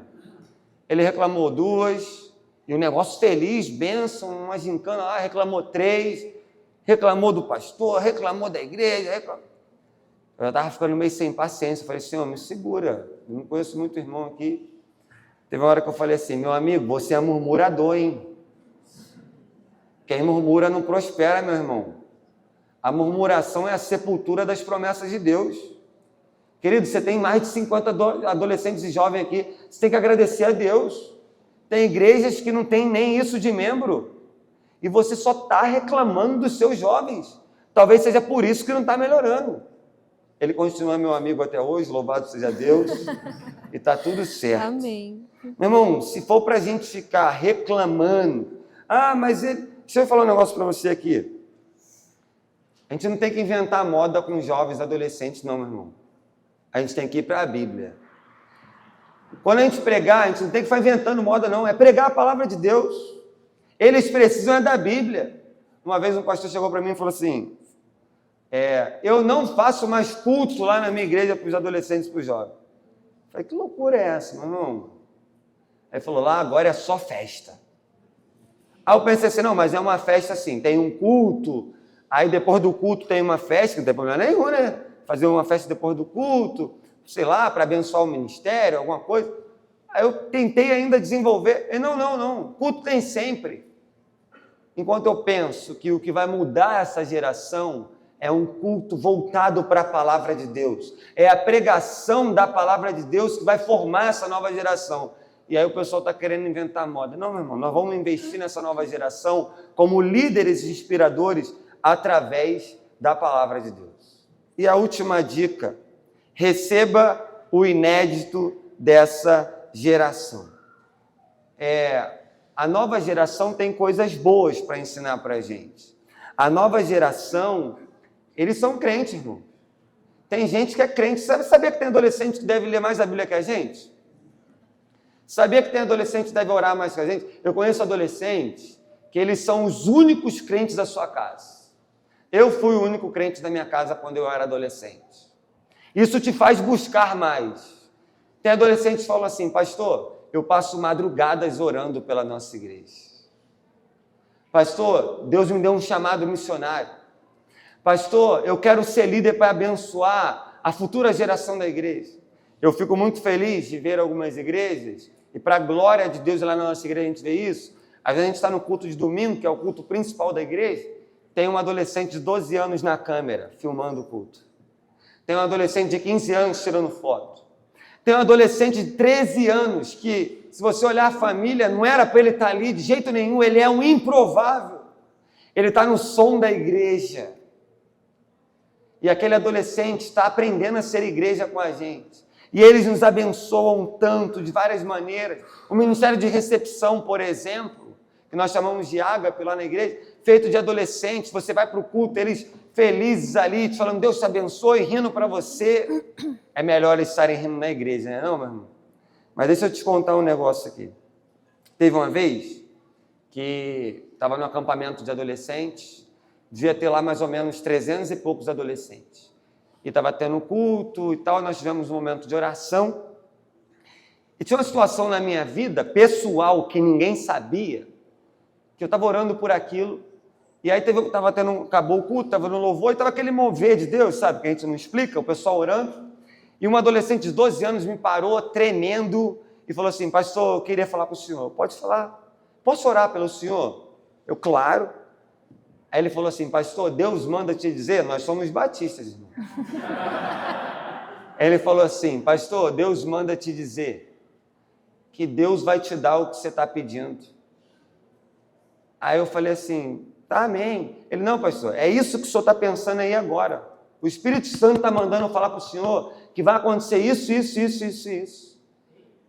Ele reclamou 2, e o negócio feliz, bênção, uma gincana lá, reclamou 3, reclamou do pastor, reclamou da igreja, Eu já estava ficando meio sem paciência, falei, Senhor, me segura, eu não conheço muito irmão aqui. Teve uma hora que eu falei assim, meu amigo, você é murmurador, hein? Quem murmura não prospera, meu irmão. A murmuração é a sepultura das promessas de Deus. Querido, você tem mais de 50 adolescentes e jovens aqui, você tem que agradecer a Deus. Tem igrejas que não tem nem isso de membro. E você só está reclamando dos seus jovens. Talvez seja por isso que não está melhorando. Ele continua meu amigo até hoje, louvado seja Deus. E está tudo certo. Amém. Meu irmão, se for para a gente ficar reclamando... mas ele... Deixa eu falar um negócio para você aqui. A gente não tem que inventar moda com jovens adolescentes, não, meu irmão. A gente tem que ir para a Bíblia. Quando a gente pregar, a gente não tem que ficar inventando moda, não. É pregar a palavra de Deus. Eles precisam da Bíblia. Uma vez um pastor chegou para mim e falou assim, eu não faço mais culto lá na minha igreja para os adolescentes e para os jovens. Eu falei, que loucura é essa, meu irmão? Aí ele falou, lá agora é só festa. Aí eu pensei assim, não, mas é uma festa assim, tem um culto, aí depois do culto tem uma festa, que não tem problema nenhum, né? Fazer uma festa depois do culto, sei lá, para abençoar o ministério, alguma coisa. Aí eu tentei ainda desenvolver. Não, culto tem sempre. enquanto eu penso que o que vai mudar essa geração é um culto voltado para a palavra de Deus. É a pregação da palavra de Deus que vai formar essa nova geração. E aí o pessoal está querendo inventar moda. Não, meu irmão, nós vamos investir nessa nova geração como líderes inspiradores através da palavra de Deus. E a última dica: receba o inédito dessa geração. A nova geração tem coisas boas para ensinar para a gente. A nova geração, eles são crentes, irmão. Tem gente que é crente. Sabia que tem adolescente que deve ler mais a Bíblia que a gente? Sabia que tem adolescente que deve orar mais que a gente? Eu conheço adolescentes que eles são os únicos crentes da sua casa. Eu fui o único crente da minha casa quando eu era adolescente. Isso te faz buscar mais. Tem adolescentes que falam assim: pastor, eu passo madrugadas orando pela nossa igreja. Pastor, Deus me deu um chamado missionário. Pastor, eu quero ser líder para abençoar a futura geração da igreja. Eu fico muito feliz de ver algumas igrejas, e para a glória de Deus lá na nossa igreja a gente vê isso. Às vezes a gente está no culto de domingo, que é o culto principal da igreja, tem um adolescente de 12 anos na câmera, filmando o culto. Tem um adolescente de 15 anos tirando foto. Tem um adolescente de 13 anos que, se você olhar a família, não era para ele estar ali de jeito nenhum, ele é um improvável. Ele está no som da igreja. E aquele adolescente está aprendendo a ser igreja com a gente. E eles nos abençoam tanto, de várias maneiras. O ministério de recepção, por exemplo, que nós chamamos de ágape lá na igreja, feito de adolescentes, você vai para o culto, eles felizes ali, te falando, Deus te abençoe, rindo para você. É melhor eles estarem rindo na igreja, né, não, meu irmão? Mas deixa eu te contar um negócio aqui. Teve uma vez que estava no acampamento de adolescentes, devia ter lá mais ou menos 300 e poucos adolescentes. E estava tendo culto e tal, nós tivemos um momento de oração. E tinha uma situação na minha vida, pessoal, que ninguém sabia, que eu estava orando por aquilo, e aí acabou o culto, estava no louvor, e estava aquele mover de Deus, sabe, que a gente não explica, o pessoal orando, e um adolescente de 12 anos me parou, tremendo, e falou assim, pastor, eu queria falar com o senhor. Pode falar? Posso orar pelo senhor? Eu, claro. Aí ele falou assim, pastor, Deus manda te dizer, nós somos batistas, irmão. Aí ele falou assim, pastor, Deus manda te dizer que Deus vai te dar o que você está pedindo. Aí eu falei assim, tá, amém. Ele, não, pastor, é isso que o senhor está pensando aí agora. O Espírito Santo está mandando eu falar para o senhor que vai acontecer isso.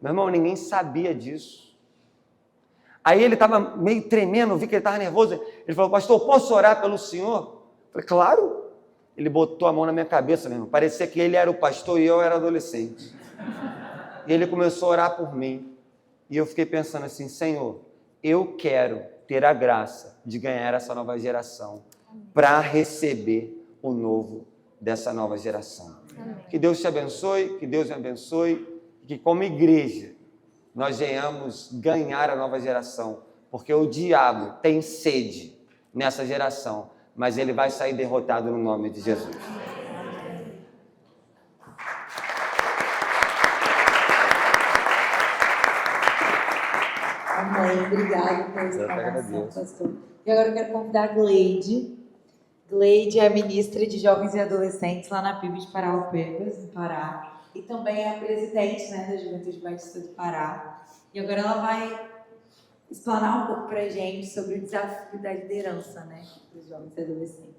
Meu irmão, ninguém sabia disso. Aí ele estava meio tremendo, eu vi que ele estava nervoso. Ele falou, pastor, posso orar pelo senhor? Eu falei, claro. Ele botou a mão na minha cabeça, meu irmão. Parecia que ele era o pastor e eu era adolescente. E ele começou a orar por mim. E eu fiquei pensando assim, Senhor, eu quero ter a graça de ganhar essa nova geração para receber o novo dessa nova geração. Amém. Que Deus te abençoe, que Deus me abençoe, e que como igreja nós venhamos ganhar a nova geração, porque o diabo tem sede nessa geração, mas ele vai sair derrotado no nome de Jesus. Amém, obrigada pela explanação, pastor. E agora eu quero convidar a Gleide. Gleide é a ministra de Jovens e Adolescentes lá na PIB de Paraupebas, no Pará. E também é a presidente, né, da Juventude Batista do Pará. E agora ela vai explanar um pouco para a gente sobre o desafio da liderança, né, dos jovens e adolescentes.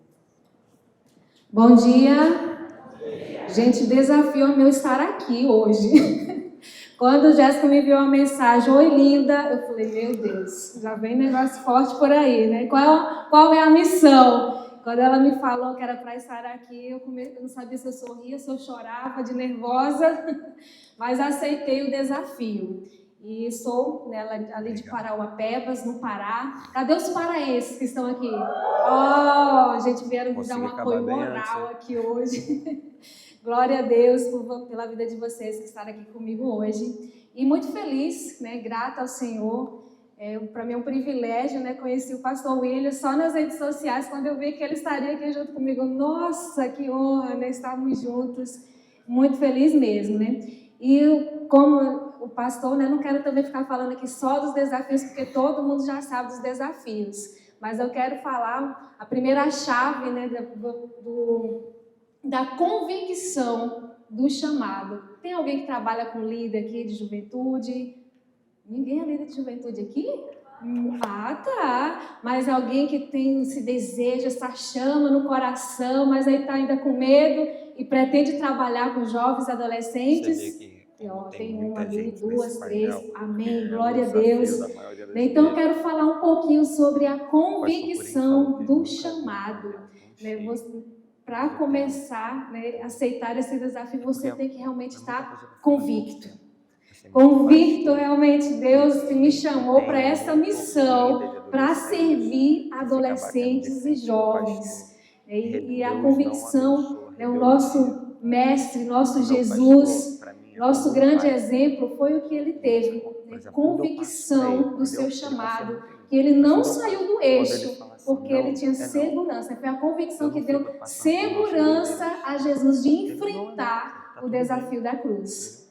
Bom dia. Gente, desafio meu estar aqui hoje. Quando Jéssica me enviou uma mensagem, oi linda, eu falei, meu Deus, já vem negócio forte por aí, né? Qual é a missão? Quando ela me falou que era para estar aqui, eu não sabia se eu sorria, se eu chorava de nervosa, mas aceitei o desafio. E sou, né, ali de Parauapebas, no Pará. Cadê os paraenses que estão aqui? Oh, gente, vieram me dar um apoio moral aqui hoje. Glória a Deus pela vida de vocês que estão aqui comigo hoje. E muito feliz, né, grata ao Senhor. Para mim é um privilégio, né? Conheci o pastor William só nas redes sociais, quando eu vi que ele estaria aqui junto comigo. Nossa, que honra, né? Estarmos juntos. Muito feliz mesmo, né? E como o pastor, né, não quero também ficar falando aqui só dos desafios, porque todo mundo já sabe dos desafios. mas eu quero falar a primeira chave, né, da convicção do chamado. Tem alguém que trabalha com líder aqui de juventude? Ninguém é líder de juventude aqui? Ah, tá. Mas alguém que tem esse desejo, essa chama no coração, mas aí está ainda com medo e pretende trabalhar com jovens e adolescentes? Tem uma ali, duas, três. Amém. Glória a Deus. Então, eu quero falar um pouquinho sobre a convicção do chamado. Para começar, né, aceitar esse desafio, você tem que realmente estar convicto. Convicto, realmente, Deus me chamou para essa missão, para servir adolescentes e jovens. E a convicção, né, o nosso mestre, nosso Jesus, nosso grande exemplo foi o que ele teve, né? Convicção do seu chamado, que ele não saiu do eixo, porque ele tinha segurança. Foi a convicção que deu segurança a Jesus de enfrentar o desafio da cruz.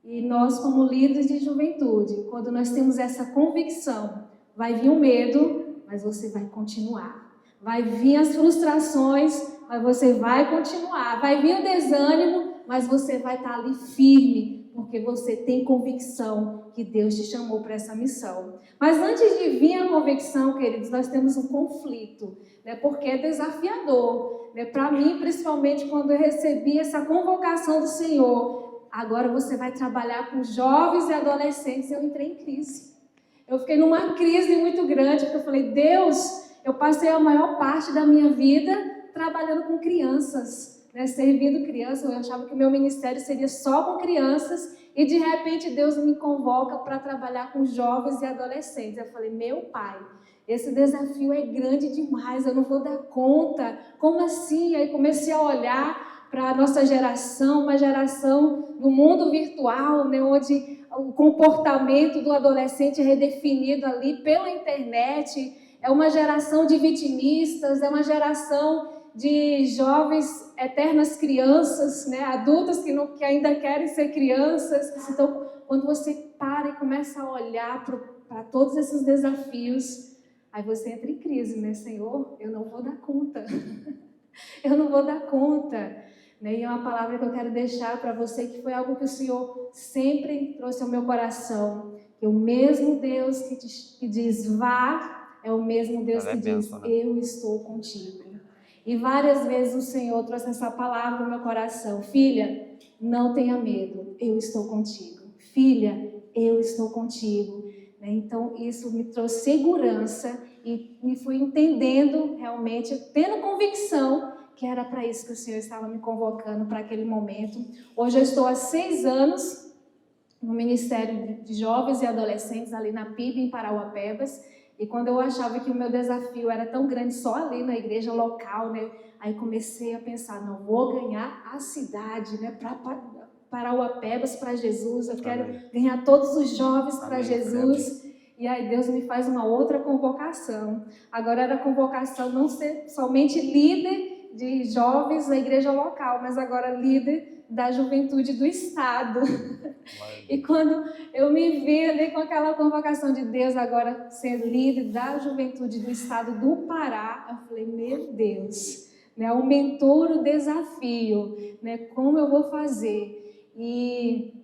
E nós, como líderes de juventude, quando nós temos essa convicção, vai vir o medo, mas você vai continuar. Vai vir as frustrações, mas você vai continuar. Vai vir o desânimo, mas você vai estar ali firme, porque você tem convicção que Deus te chamou para essa missão. Mas antes de vir a convicção, queridos, nós temos um conflito, né? Porque é desafiador, né? Para mim, principalmente quando eu recebi essa convocação do Senhor, agora você vai trabalhar com jovens e adolescentes. Eu entrei em crise. Eu fiquei numa crise muito grande, porque eu falei, Deus, eu passei a maior parte da minha vida trabalhando com crianças, né, servindo crianças. Eu achava que o meu ministério seria só com crianças e, de repente, Deus me convoca para trabalhar com jovens e adolescentes. Eu falei, meu Pai, esse desafio é grande demais, eu não vou dar conta. Como assim? Aí comecei a olhar para a nossa geração, uma geração no mundo virtual, né, onde o comportamento do adolescente é redefinido ali pela internet. É uma geração de vitimistas, é uma geração de jovens eternas crianças, né, adultas que ainda querem ser crianças. Então, quando você para e começa a olhar para todos esses desafios, aí você entra em crise, né, Senhor? Eu não vou dar conta. Eu não vou dar conta. E é uma palavra que eu quero deixar para você, que foi algo que o Senhor sempre trouxe ao meu coração, que o mesmo Deus que diz vá, é o mesmo Deus que diz eu estou contigo. E várias vezes o Senhor trouxe essa palavra ao meu coração: filha, não tenha medo, eu estou contigo. Filha, eu estou contigo. Então isso me trouxe segurança e me fui entendendo realmente, tendo convicção que era para isso que o Senhor estava me convocando para aquele momento. Hoje eu estou há 6 anos no Ministério de Jovens e Adolescentes, ali na PIB, em Parauapebas, e quando eu achava que o meu desafio era tão grande só ali na igreja local, né, aí comecei a pensar, não, vou ganhar a cidade, né, para Parauapebas, para Jesus, eu quero ganhar todos os jovens para Jesus. E aí Deus me faz uma outra convocação. Agora era a convocação não ser somente líder de jovens na igreja local, mas agora líder da juventude do Estado. E quando eu me vi ali com aquela convocação de Deus, agora ser líder da juventude do Estado do Pará, eu falei, meu Deus, né, aumentou o desafio, né, como eu vou fazer? E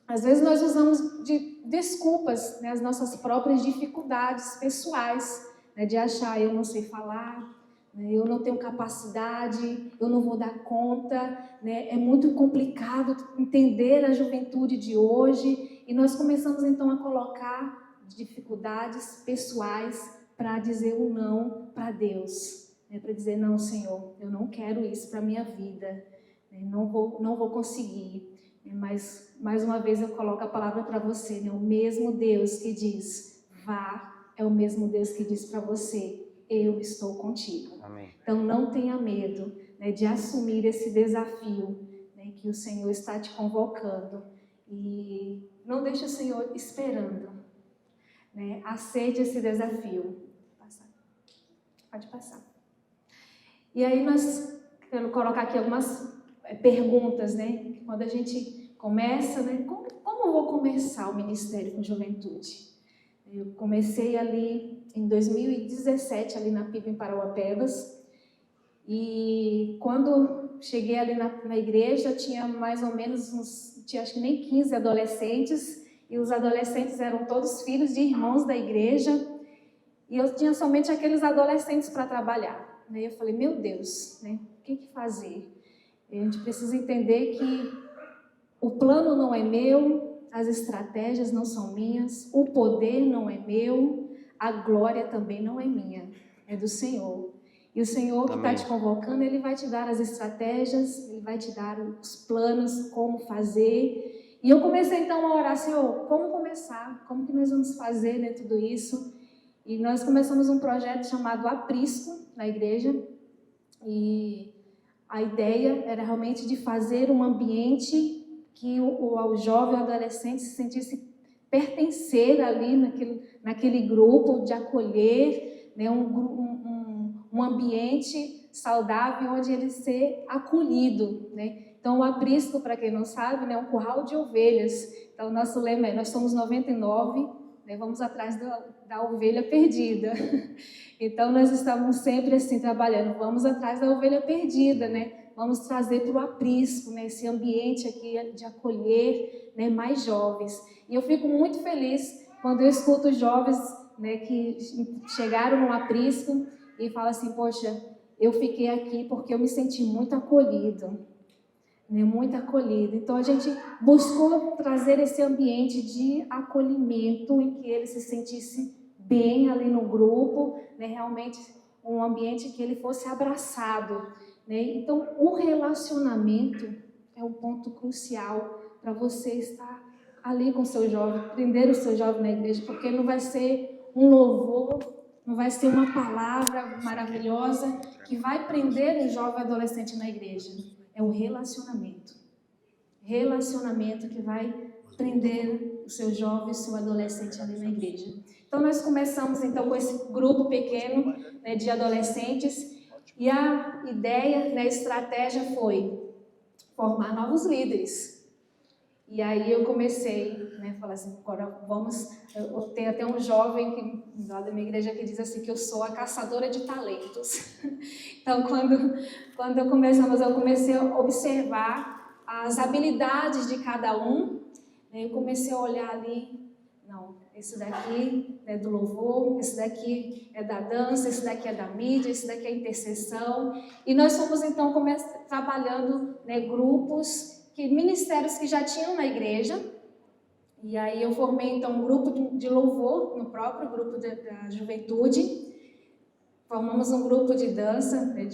às vezes nós usamos de desculpas, né, as nossas próprias dificuldades pessoais, né, de achar, eu não sei falar, eu não tenho capacidade, eu não vou dar conta, né? É muito complicado entender a juventude de hoje. E nós começamos então a colocar dificuldades pessoais para dizer um não para Deus, né? Para dizer, não, Senhor, eu não quero isso para a minha vida, né? Não vou conseguir. Mas, mais uma vez, eu coloco a palavra para você, né? O mesmo Deus que diz, vá, é o mesmo Deus que diz para você, eu estou contigo. Amém. Então não tenha medo, né, de assumir esse desafio, né, que o Senhor está te convocando. E não deixe o Senhor esperando, né? Aceite esse desafio. Pode passar. E aí quero colocar aqui algumas perguntas, né? Quando a gente começa, né? Como eu vou começar o ministério com juventude? Eu comecei ali em 2017 ali na PIB em Parauapebas. E quando cheguei ali na igreja, tinha mais ou menos tinha acho que nem 15 adolescentes, e os adolescentes eram todos filhos de irmãos da igreja, e eu tinha somente aqueles adolescentes para trabalhar. Aí eu falei, meu Deus, né, o que fazer? A gente precisa entender que o plano não é meu, as estratégias não são minhas, o poder não é meu, a glória também não é minha, é do Senhor. E o Senhor que está te convocando, Ele vai te dar as estratégias, Ele vai te dar os planos, como fazer. E eu comecei então a orar, Senhor, como começar? Como que nós vamos fazer, né, tudo isso? E nós começamos um projeto chamado Aprisco na igreja. E a ideia era realmente de fazer um ambiente que o jovem e o adolescente se sentisse pertencer ali naquele grupo, de acolher, né, um ambiente saudável onde ele ser acolhido, né? Então, o aprisco, para quem não sabe, né, é um curral de ovelhas. Então, o nosso lema é, nós somos 99, né, vamos atrás da ovelha perdida. Então, nós estamos sempre assim, trabalhando, vamos atrás da ovelha perdida, né? Vamos trazer para o aprisco, né, esse ambiente aqui de acolher, né, mais jovens. E eu fico muito feliz quando eu escuto jovens, né, que chegaram no aprisco e falam assim, poxa, eu fiquei aqui porque eu me senti muito acolhido, né, muito acolhido. Então a gente buscou trazer esse ambiente de acolhimento em que ele se sentisse bem ali no grupo, né, realmente um ambiente que ele fosse abraçado, né? Então o relacionamento é um ponto crucial para você estar ali com o seu jovem, prender o seu jovem na igreja, porque não vai ser um louvor, não vai ser uma palavra maravilhosa que vai prender o jovem adolescente na igreja. É o relacionamento. Relacionamento que vai prender o seu jovem, o seu adolescente ali na igreja. Então, nós começamos então com esse grupo pequeno, né, de adolescentes, e a ideia, né, a estratégia foi formar novos líderes. E aí eu comecei, né, falar assim, agora vamos, eu tenho até um jovem lá da minha igreja que diz assim, que eu sou a caçadora de talentos. Então, quando eu comecei a observar as habilidades de cada um, né, eu comecei a olhar ali, não, esse daqui é do louvor, esse daqui é da dança, esse daqui é da mídia, esse daqui é intercessão. E nós fomos então trabalhando, né, grupos, ministérios que já tinham na igreja. E aí eu formei então um grupo de louvor, no próprio grupo da juventude. Formamos um grupo de dança, né,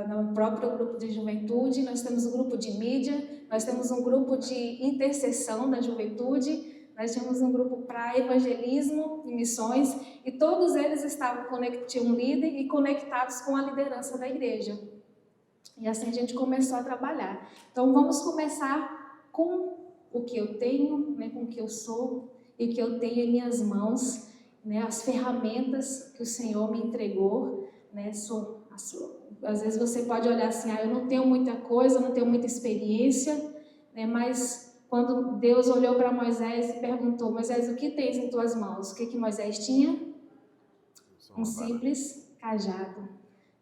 no próprio grupo de juventude. Nós temos um grupo de mídia, nós temos um grupo de intercessão da juventude, nós temos um grupo para evangelismo e missões, e todos eles tinham um líder e conectados com a liderança da igreja. E assim a gente começou a trabalhar. Então vamos começar com o que eu tenho, né, com o que eu sou e o que eu tenho em minhas mãos, né, as ferramentas que o Senhor me entregou, né, às vezes você pode olhar assim, eu não tenho muita coisa, não tenho muita experiência, né, mas quando Deus olhou para Moisés e perguntou, Moisés, o que tens em tuas mãos? O que Moisés tinha? Um simples cajado,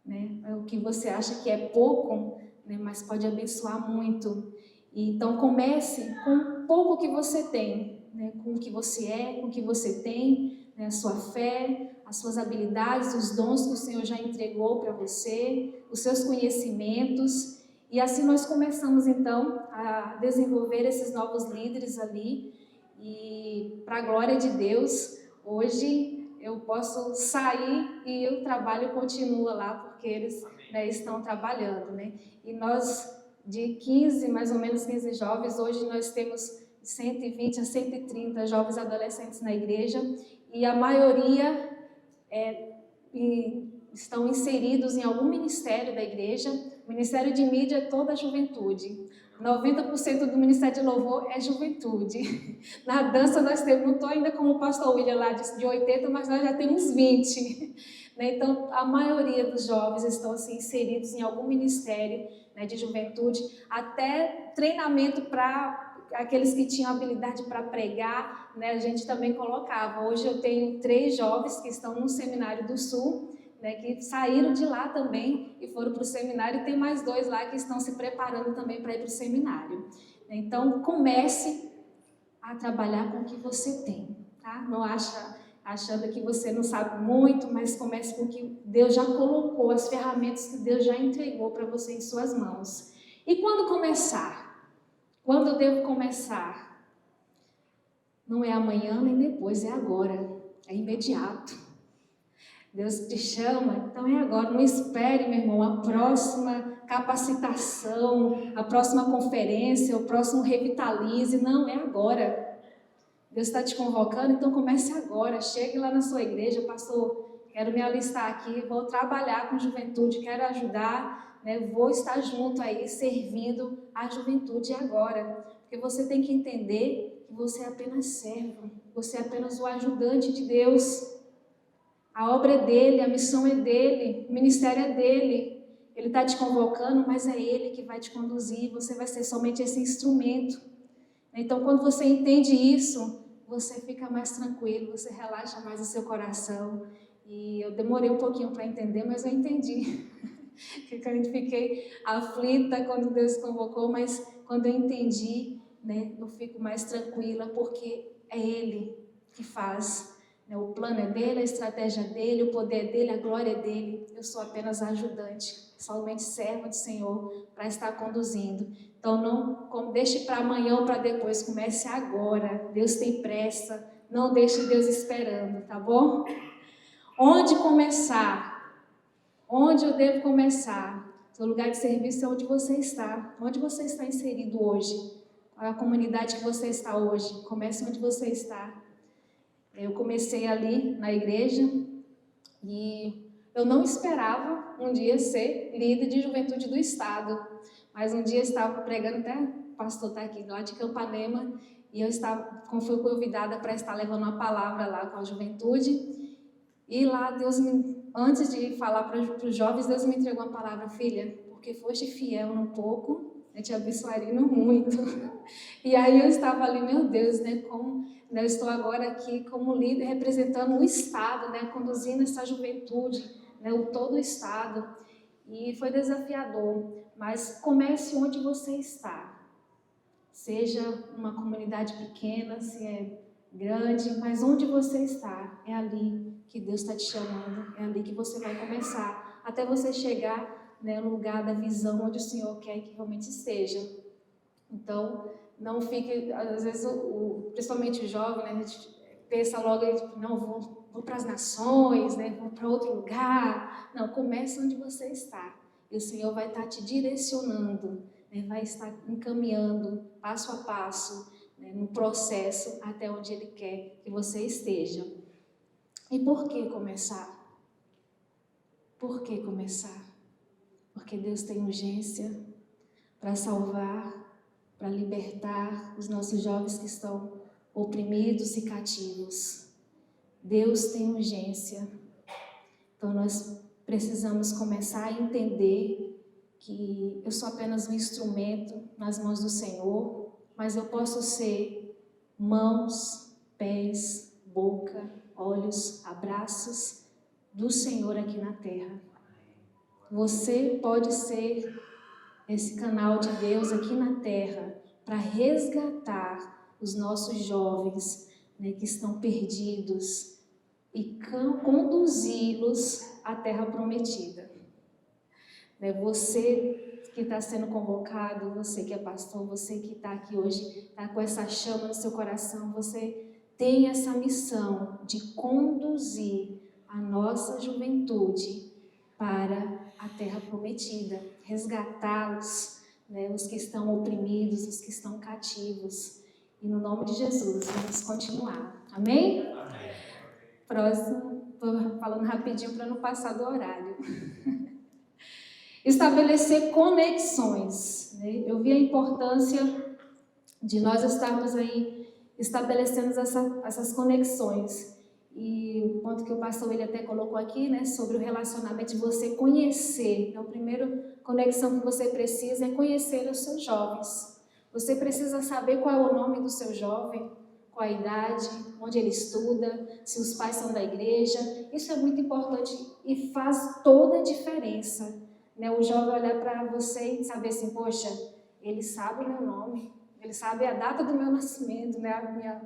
né? O que você acha que é pouco, né, mas pode abençoar muito. E então comece com pouco que você tem, né, com o que você é, com o que você tem, né, a sua fé, as suas habilidades, os dons que o Senhor já entregou para você, os seus conhecimentos. E assim nós começamos então a desenvolver esses novos líderes ali. E para a glória de Deus, hoje eu posso sair e o trabalho continua lá, porque eles, né, estão trabalhando, né? E nós, de 15, mais ou menos 15 jovens, hoje nós temos 120 a 130 jovens adolescentes na igreja, e a maioria estão inseridos em algum ministério da igreja. O ministério de mídia é toda a juventude. 90% do ministério de louvor é juventude. Na dança nós temos, não estou ainda como o pastor William lá de 80, mas nós já temos 20. Né? Então, a maioria dos jovens estão assim, inseridos em algum ministério, né, de juventude, até treinamento para aqueles que tinham habilidade para pregar, né, a gente também colocava. Hoje eu tenho 3 jovens que estão no Seminário do Sul, né, que saíram de lá também e foram para o seminário, e tem mais 2 lá que estão se preparando também para ir para o seminário. Então, comece a trabalhar com o que você tem, tá? Não achando que você não sabe muito, mas comece com o que Deus já colocou, as ferramentas que Deus já entregou para você em suas mãos. E quando começar? Quando eu devo começar? Não é amanhã nem depois, é agora, é imediato. Deus te chama, então é agora. Não espere, meu irmão, a próxima capacitação, a próxima conferência, o próximo revitalize. Não, é agora. Deus está te convocando, então comece agora. Chegue lá na sua igreja, pastor, quero me alistar aqui, vou trabalhar com juventude, quero ajudar, né? Vou estar junto aí, servindo a juventude agora. Porque você tem que entender que você é apenas servo, você é apenas o ajudante de Deus. A obra é dele, a missão é dele, o ministério é dele. Ele está te convocando, mas é ele que vai te conduzir. Você vai ser somente esse instrumento. Então, quando você entende isso, você fica mais tranquilo, você relaxa mais o seu coração. E eu demorei um pouquinho para entender, mas eu entendi. Fiquei aflita quando Deus convocou, mas quando eu entendi, né, eu fico mais tranquila, porque é ele que faz. O plano é dele, a estratégia dele, o poder dele, a glória é dele. Eu sou apenas ajudante, somente serva do Senhor para estar conduzindo. Então não deixe para amanhã ou para depois, comece agora. Deus tem pressa, não deixe Deus esperando, tá bom? Onde começar? Onde eu devo começar? Seu lugar de serviço é onde você está. Onde você está inserido hoje? Qual é a comunidade que você está hoje? Comece onde você está. Eu comecei ali na igreja e eu não esperava um dia ser líder de juventude do estado, mas um dia eu estava pregando, até o pastor está aqui, lá de Campanema, e fui convidada para estar levando uma palavra lá com a juventude, e lá antes de falar para os jovens, Deus me entregou uma palavra: filha, porque foste fiel no pouco, eu te abençoarei no muito. E aí eu estava ali, meu Deus, né, eu estou agora aqui como líder, representando o Estado, né, conduzindo essa juventude, né, todo o Estado. E foi desafiador, mas comece onde você está. Seja uma comunidade pequena, se é grande, mas onde você está, é ali que Deus está te chamando, é ali que você vai começar, até você chegar, né, no lugar da visão onde o Senhor quer que realmente esteja. Então, não fique, às vezes, principalmente o jovem, né, a gente pensa logo, não, vou para as nações, né, vou para outro lugar. Não, comece onde você está. E o Senhor vai estar te direcionando, né, vai estar encaminhando, passo a passo, né, no processo, até onde Ele quer que você esteja. E por que começar? Por que começar? Porque Deus tem urgência para salvar, para libertar os nossos jovens que estão oprimidos e cativos. Deus tem urgência. Então nós precisamos começar a entender que eu sou apenas um instrumento nas mãos do Senhor, mas eu posso ser mãos, pés, boca, olhos, abraços do Senhor aqui na terra. Você pode ser esse canal de Deus aqui na terra para resgatar os nossos jovens, né, que estão perdidos e conduzi-los à terra prometida. Né, você que está sendo convocado, você que é pastor, você que está aqui hoje, está com essa chama no seu coração, você tem essa missão de conduzir a nossa juventude para a terra prometida, resgatá-los, né, os que estão oprimidos, os que estão cativos. E no nome de Jesus, vamos continuar. Amém? Amém. Próximo, estou falando rapidinho para não passar do horário. Estabelecer conexões. Né? Eu vi a importância de nós estarmos aí estabelecendo essas conexões. E o ponto que o pastor ele até colocou aqui, né, sobre o relacionamento de você conhecer. Então, a primeira conexão que você precisa é conhecer os seus jovens. Você precisa saber qual é o nome do seu jovem, qual a idade, onde ele estuda, se os pais são da igreja. Isso é muito importante e faz toda a diferença, né? O jovem olhar para você e saber assim, poxa, ele sabe o meu nome, ele sabe a data do meu nascimento, né?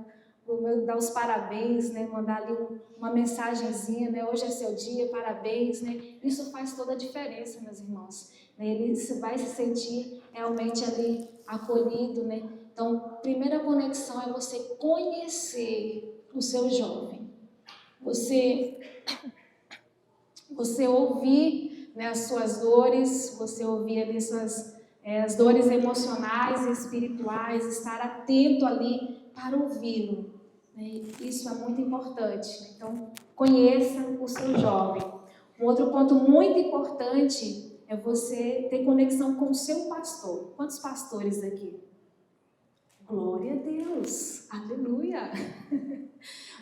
Dar os parabéns, né? Mandar ali uma mensagenzinha, né? Hoje é seu dia, parabéns, né? Isso faz toda a diferença, meus irmãos. Ele vai se sentir realmente ali acolhido, né? Então, primeira conexão é você conhecer o seu jovem. Você ouvir, né, as suas dores, você ouvir ali as dores emocionais e espirituais, estar atento ali para ouvi-lo. Né? Isso é muito importante. Então, conheça o seu jovem. Um outro ponto muito importante é você ter conexão com o seu pastor. Quantos pastores aqui? Glória a Deus! Aleluia!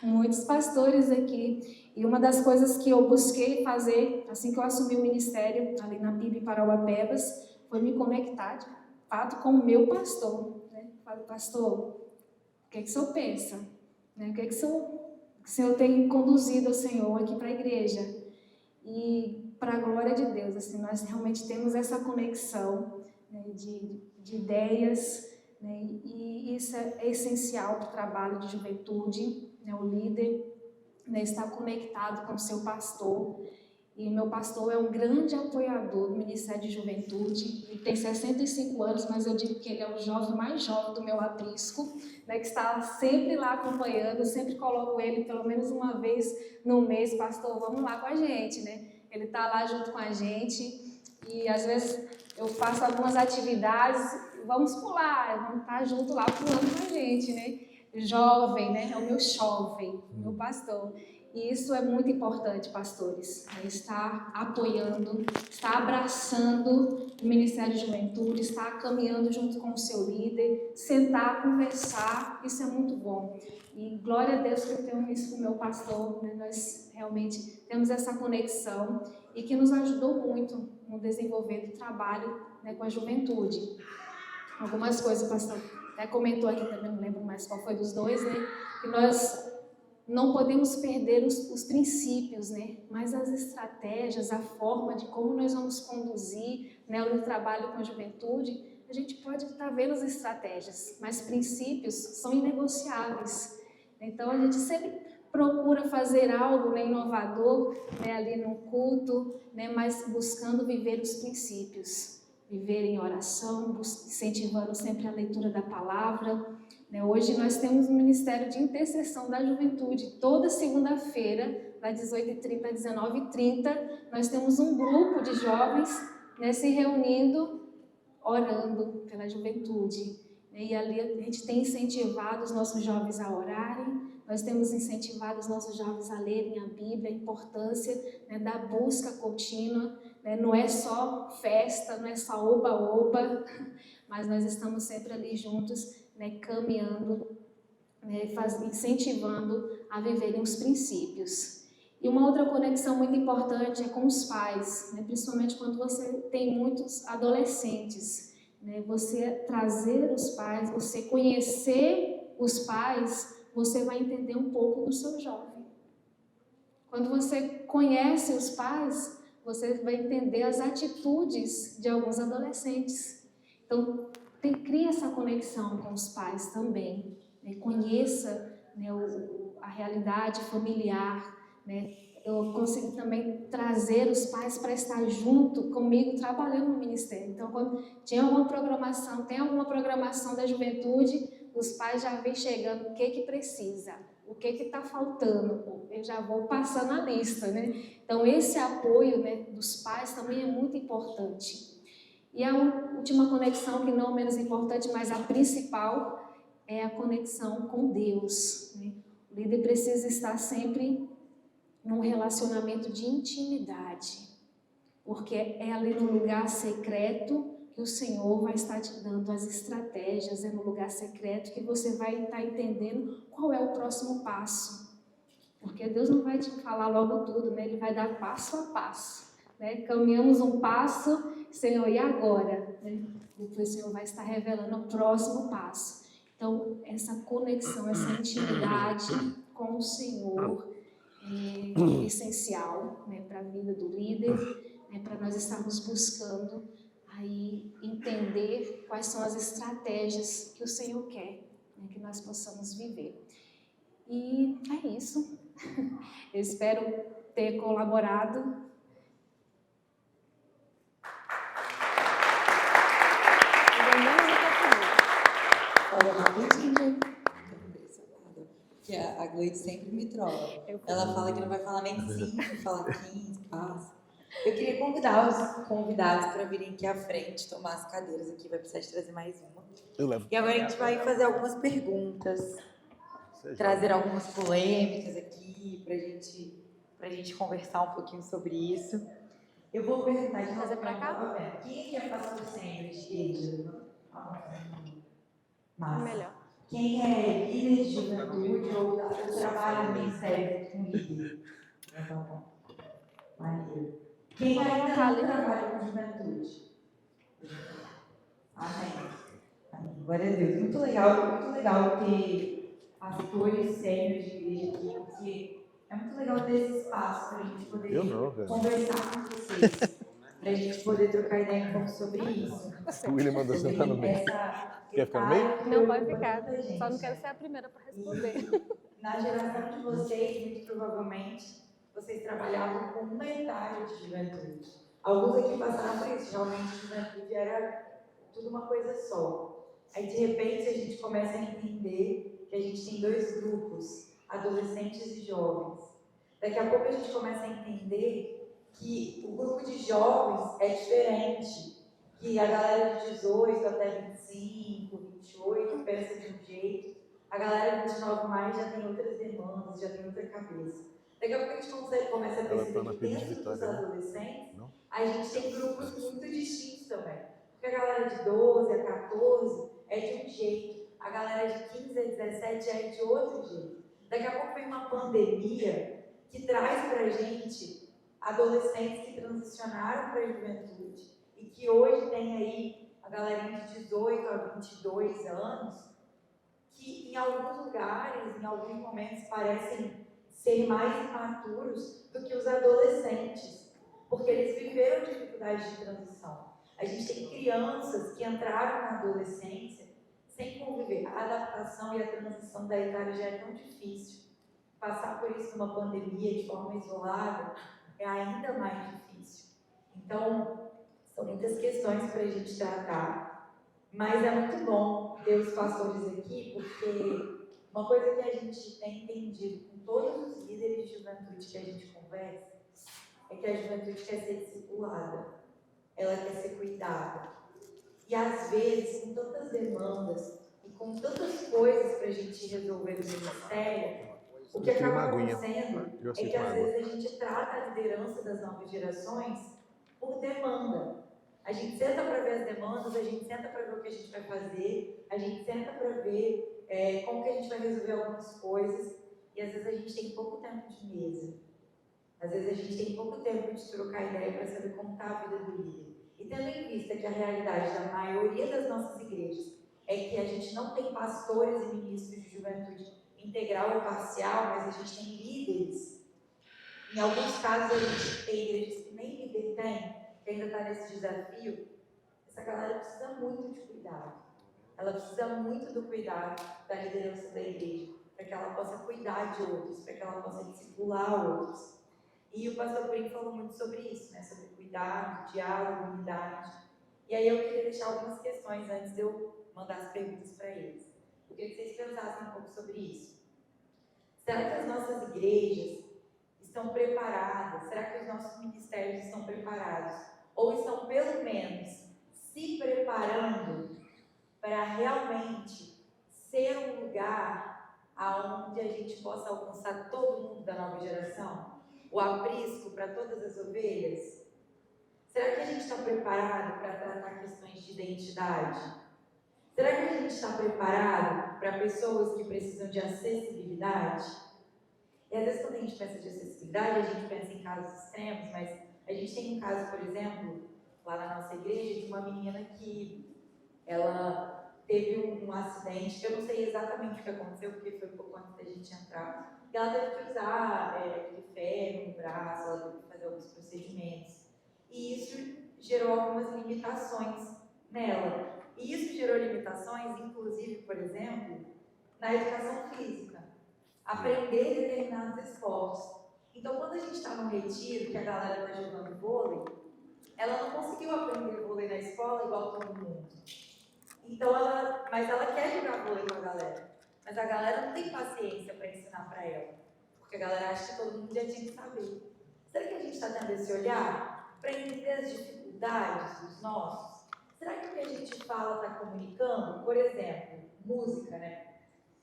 Muitos pastores aqui. E uma das coisas que eu busquei fazer, assim que eu assumi o ministério, ali na PIB Parauapebas, foi me conectar, de fato, com o meu pastor. Né? Falei, pastor, o que é que o senhor pensa? Né? O que é que o senhor tem conduzido o Senhor aqui para a igreja? E, para a glória de Deus, assim, nós realmente temos essa conexão, né, de ideias, né, e isso é essencial para o trabalho de juventude, né, o líder, né, está conectado com o seu pastor. E meu pastor é um grande apoiador do Ministério de Juventude. Ele tem 65 anos, mas eu digo que ele é o jovem mais jovem do meu aprisco, né, que está sempre lá acompanhando. Eu sempre coloco ele pelo menos uma vez no mês, pastor, vamos lá com a gente, né? Ele está lá junto com a gente e às vezes eu faço algumas atividades, vamos pular, vamos estar junto lá pulando com a gente, né? Jovem, né? É o meu jovem, meu pastor. E isso é muito importante, pastores, né? Estar apoiando, estar abraçando o Ministério de Juventude, estar caminhando junto com o seu líder, sentar, conversar, isso é muito bom. E glória a Deus que eu tenho isso com o meu pastor, né? Nós realmente temos essa conexão e que nos ajudou muito no desenvolver do trabalho, né, com a juventude. Algumas coisas o pastor até comentou aqui também, não lembro mais qual foi dos dois, né? Que nós não podemos perder os princípios, né? Mas as estratégias, a forma de como nós vamos conduzir, né, o trabalho com a juventude, a gente pode estar vendo as estratégias, mas princípios são inegociáveis. Então a gente sempre procura fazer algo, né, inovador, né, ali no culto, né, mas buscando viver os princípios. Viver em oração, incentivando sempre a leitura da palavra. Hoje nós temos um Ministério de Intercessão da Juventude. Toda segunda-feira, das 18h30 às 19h30, nós temos um grupo de jovens, né, se reunindo, orando pela juventude. E ali a gente tem incentivado os nossos jovens a orarem, nós temos incentivado os nossos jovens a lerem a Bíblia, a importância, né, da busca contínua. Não é só festa, não é só oba-oba, mas nós estamos sempre ali juntos, né, caminhando, né, incentivando a viverem os princípios. E uma outra conexão muito importante é com os pais, né, principalmente quando você tem muitos adolescentes. Né, você trazer os pais, você conhecer os pais, você vai entender um pouco do seu jovem. Quando você conhece os pais, você vai entender as atitudes de alguns adolescentes. Então, cria essa conexão com os pais também. Né? Conheça, né, a realidade familiar. Né? Eu consegui também trazer os pais para estar junto comigo, trabalhando no ministério. Então, quando tinha alguma programação, tem alguma programação da juventude, os pais já vêm chegando, o que precisa, o que está faltando, eu já vou passando a lista, né? Então, esse apoio, né, dos pais também é muito importante. E a última conexão, que não menos importante, mas a principal, é a conexão com Deus. Né? O líder precisa estar sempre num relacionamento de intimidade, porque é ali no lugar secreto que o Senhor vai estar te dando as estratégias, é no lugar secreto que você vai estar entendendo qual é o próximo passo. Porque Deus não vai te falar logo tudo, né? Ele vai dar passo a passo. Né? Caminhamos um passo, Senhor, e agora? Né? depois o Senhor vai estar revelando o próximo passo. Então, essa conexão, essa intimidade com o Senhor é essencial, né, para a vida do líder, né, para nós estarmos buscando aí entender quais são as estratégias que o Senhor quer, né, que nós possamos viver. E é isso. Eu espero ter colaborado. Olha, rapidinho. Que a Gleide sempre me trola. Ela fala que não vai falar nem 5, fala 15, passa. Eu queria convidar os convidados para virem aqui à frente, tomar as cadeiras aqui, vai precisar de trazer mais uma. Eu levo. E agora a gente vai fazer algumas perguntas, trazer algumas polêmicas aqui pra gente conversar um pouquinho sobre isso. Eu vou perguntar de Fazer pra cá? Quem é pastor sênior de igreja? Massa. Melhor. Quem é líder de juventude ou trabalha no ministério com líder? Maneiro. Quem ainda não trabalha com juventude? Amém. Amém. Glória a Deus. Muito legal ter pastores sêniores de igreja aqui, porque é muito legal ter esse espaço para a gente poder conversar com vocês, para a gente poder trocar ideia um pouco sobre isso. O William mandou sentar no meio. Quer ficar no meio? Não, pode ficar. Só não quero ser a primeira para responder. Na geração de vocês, muito provavelmente, vocês trabalhavam com uma etapa de juventude. Alguns aqui passaram por isso, realmente juventude era tudo uma coisa só. Aí, de repente, a gente começa a entender que a gente tem dois grupos, adolescentes e jovens. Daqui a pouco a gente começa a entender que o grupo de jovens é diferente, que a galera de 18 até 25, 28 pensa de um jeito, a galera de 29 mais já tem outras demandas, já tem outra cabeça. Daqui a pouco a gente começa a perceber que dentro dos adolescentes, a gente tem grupos muito distintos também. Porque a galera de 12 a 14 é de um jeito, a galera de 15 a 17 já é de outro jeito. Daqui a pouco vem uma pandemia que traz pra gente adolescentes que transicionaram para a juventude e que hoje tem aí a galerinha de 18 a 22 anos que em alguns lugares, em alguns momentos parecem ser mais imaturos do que os adolescentes, porque eles viveram dificuldades de transição. A gente tem crianças que entraram na adolescência sem conviver. A adaptação e a transição da idade já é tão difícil. Passar por isso numa pandemia de forma isolada é ainda mais difícil. Então, são muitas questões para a gente tratar, mas é muito bom ter os pastores aqui, porque uma coisa que a gente tem entendido com todos os líderes de juventude que a gente conversa é que a juventude quer ser discipulada, ela quer ser cuidada. E às vezes, com tantas demandas e com tantas coisas para a gente resolver no ministério, o que acaba acontecendo é que às vezes a gente trata a liderança das novas gerações por demanda. A gente senta para ver as demandas, a gente senta para ver o que a gente vai fazer, a gente senta para ver como que a gente vai resolver algumas coisas, e às vezes a gente tem pouco tempo de mesa. Às vezes a gente tem pouco tempo de trocar ideia para saber como está a vida do líder. E tendo em vista que a realidade da maioria das nossas igrejas é que a gente não tem pastores e ministros de juventude integral ou parcial, mas a gente tem líderes. Em alguns casos a gente tem igrejas que nem líder tem, que ainda está nesse desafio. Essa galera precisa muito de cuidado. Ela precisa muito do cuidado da liderança da igreja, para que ela possa cuidar de outros, para que ela possa discipular outros. E o pastor Purim falou muito sobre isso, né? Sobre cuidado, diálogo, unidade. E aí eu queria deixar algumas questões antes de eu mandar as perguntas para eles. Eu queria que vocês pensassem um pouco sobre isso. Será que as nossas igrejas estão preparadas? Será que os nossos ministérios estão preparados? Ou estão, pelo menos, se preparando para realmente ser um lugar onde a gente possa alcançar todo mundo da nova geração? O aprisco para todas as ovelhas? Será que a gente está preparado para tratar questões de identidade? Será que a gente está preparado para pessoas que precisam de acessibilidade? E às vezes quando a gente pensa de acessibilidade, a gente pensa em casos extremos, mas a gente tem um caso, por exemplo, lá na nossa igreja, de uma menina que ela teve um acidente, eu não sei exatamente o que aconteceu, porque foi um pouco antes da gente entrar, e ela teve que usar aquele ferro no braço, ela teve que fazer alguns procedimentos. E isso gerou algumas limitações nela. E isso gerou limitações, inclusive, por exemplo, na educação física. Aprender determinados esportes. Então, quando a gente está no retiro, que a galera está jogando vôlei, ela não conseguiu aprender vôlei na escola igual todo mundo. Então, mas ela quer jogar vôlei com a galera. Mas a galera não tem paciência para ensinar para ela. Porque a galera acha que todo mundo já tinha que saber. Será que a gente está tendo esse olhar para entender as dificuldades dos nossos? Será que o que a gente fala está comunicando? Por exemplo, música, né?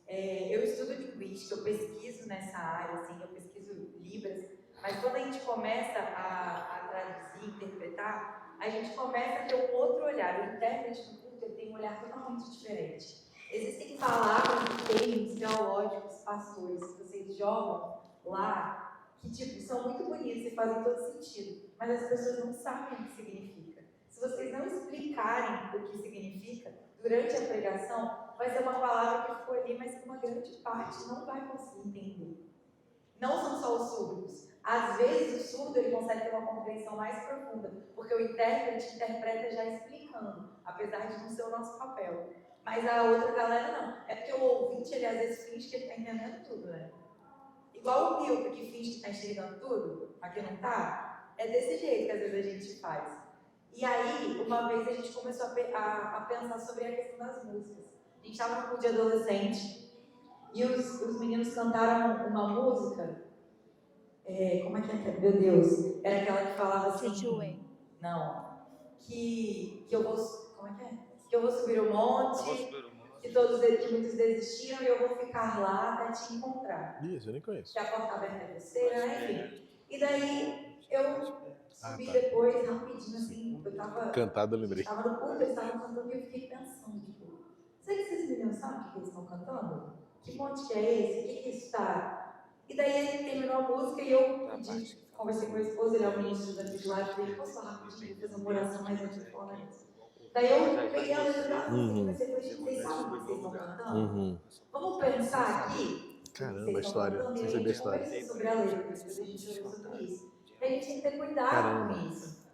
Eu estudo linguística, eu pesquiso nessa área, assim, eu pesquiso Libras, mas quando a gente começa a traduzir, interpretar, a gente começa a ter um outro olhar. O intérprete do culto tem um olhar totalmente diferente. Existem palavras e termos teológicos, pastores, que vocês jogam lá, que tipo, são muito bonitos e fazem todo sentido, mas as pessoas não sabem o que significa. Se vocês não explicarem o que significa, durante a pregação, vai ser uma palavra que ficou ali, mas que uma grande parte não vai conseguir entender. Não são só os surdos. Às vezes o surdo ele consegue ter uma compreensão mais profunda, porque o intérprete interpreta já explicando, apesar de não ser o nosso papel. Mas a outra galera não. É porque o ouvinte, ele às vezes finge que ele está entendendo tudo, né? Igual o Milton que finge que está enxergando tudo, aqui não está. É desse jeito que às vezes a gente faz. E aí, uma vez a gente começou a pensar sobre a questão das músicas. A gente estava no culto de adolescente e os meninos cantaram uma música. Como é que é? Meu Deus, era aquela que falava assim. Não. Que eu vou. Como é que é? Que eu vou subir o monte, que muitos desistiram e eu vou ficar lá até te encontrar. Isso, eu nem conheço. Que a porta aberta é você, né? Enfim. E daí eu subi depois, rapidinho, assim, eu tava... Cantado, eu lembrei. Tava no culto, eles estavam cantando e eu fiquei pensando, tipo, será que esses meninos sabem o que eles estão cantando? Que monte que é esse? O que isso está? E daí ele terminou a música e eu conversei com a esposa, ele é o ministro da de lá, e falei, posso falar rapidinho, fazer uma oração mais antes de falar isso? Daí eu peguei a letra da música e comecei a falar, gente, vocês sabem o que vocês estão cantando? Vamos pensar aqui. Caramba, a história, sem saber a história. Sobre a letra, depois a gente olhou sobre isso. E a gente tem que ter cuidado com isso.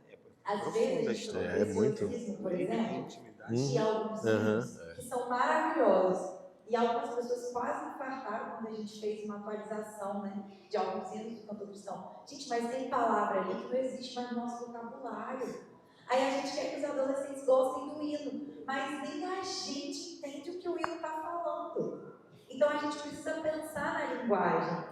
Às vezes a gente é muito. Por exemplo, de alguns livros que são maravilhosos. E algumas pessoas quase infartaram quando a gente fez uma atualização, né, de alguns hinos do cantor cristão. Gente, mas tem palavra ali que não existe mais no nosso vocabulário. Aí a gente quer que os adolescentes gostem do hino, mas nem a gente entende o que o hino está falando. Então a gente precisa pensar na linguagem.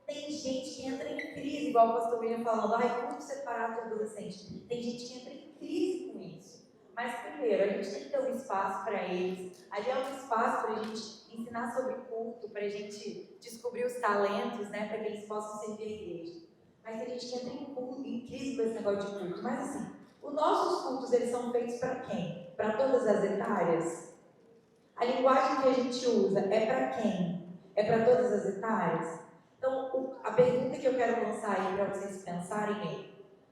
Tem gente que entra em crise, igual o pastor William falando, culto separado de adolescente. Tem gente que entra em crise com isso. Mas primeiro, a gente tem que ter um espaço para eles. Ali é um espaço para a gente ensinar sobre culto, para a gente descobrir os talentos, né, para que eles possam servir a igreja. Mas tem gente que entra em crise com esse negócio de culto. Mas assim, os nossos cultos, eles são feitos para quem? Para todas as etárias? A linguagem que a gente usa é para quem? É para todas as etárias? Então, a pergunta que eu quero lançar aí para vocês pensarem é: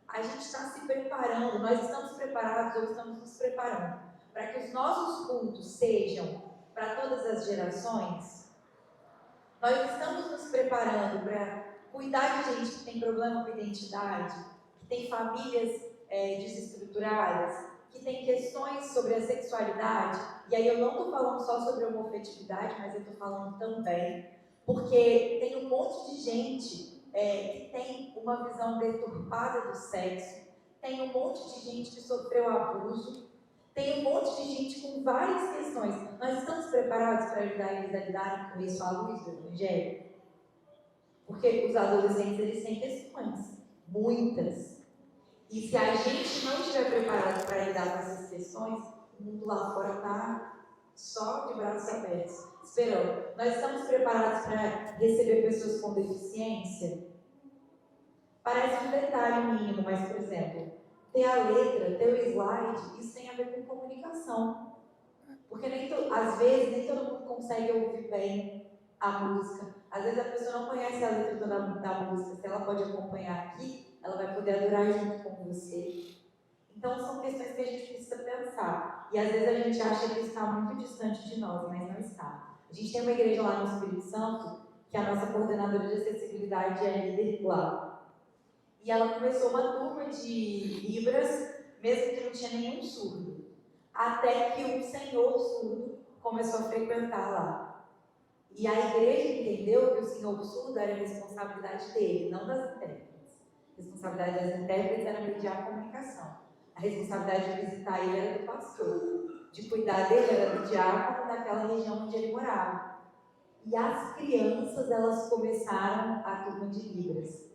a gente está se preparando, nós estamos preparados ou estamos nos preparando para que os nossos cultos sejam para todas as gerações? Nós estamos nos preparando para cuidar de gente que tem problema com identidade, que tem famílias desestruturadas, que tem questões sobre a sexualidade? E aí eu não estou falando só sobre a homofetividade, mas eu estou falando também, porque tem um monte de gente que tem uma visão deturpada do sexo, tem um monte de gente que sofreu abuso, tem um monte de gente com várias questões. Nós estamos preparados para ajudar eles a lidarem com isso à luz do Evangelho? Porque os adolescentes, eles têm questões, muitas. E se a gente não estiver preparado para lidar com essas questões, o mundo lá fora está só de braços abertos, esperando. Nós estamos preparados para receber pessoas com deficiência? Parece um detalhe mínimo, mas, por exemplo, ter a letra, ter o slide, isso tem a ver com comunicação. Porque às vezes nem todo mundo consegue ouvir bem a música. Às vezes a pessoa não conhece a letra da música. Se ela pode acompanhar aqui, ela vai poder adorar junto com você. Então, são questões que a gente precisa pensar. E às vezes a gente acha que está muito distante de nós, mas não está. A gente tem uma igreja lá no Espírito Santo, que a nossa coordenadora de acessibilidade é líder lá. E ela começou uma turma de Libras, mesmo que não tinha nenhum surdo. Até que um senhor surdo começou a frequentar lá. E a igreja entendeu que o senhor surdo era a responsabilidade dele, não das intérpretes. A responsabilidade das intérpretes era mediar a comunicação. A responsabilidade de visitar ele era do pastor. De cuidar dele era do diácono daquela região onde ele morava. E as crianças, elas começaram a turma de Libras.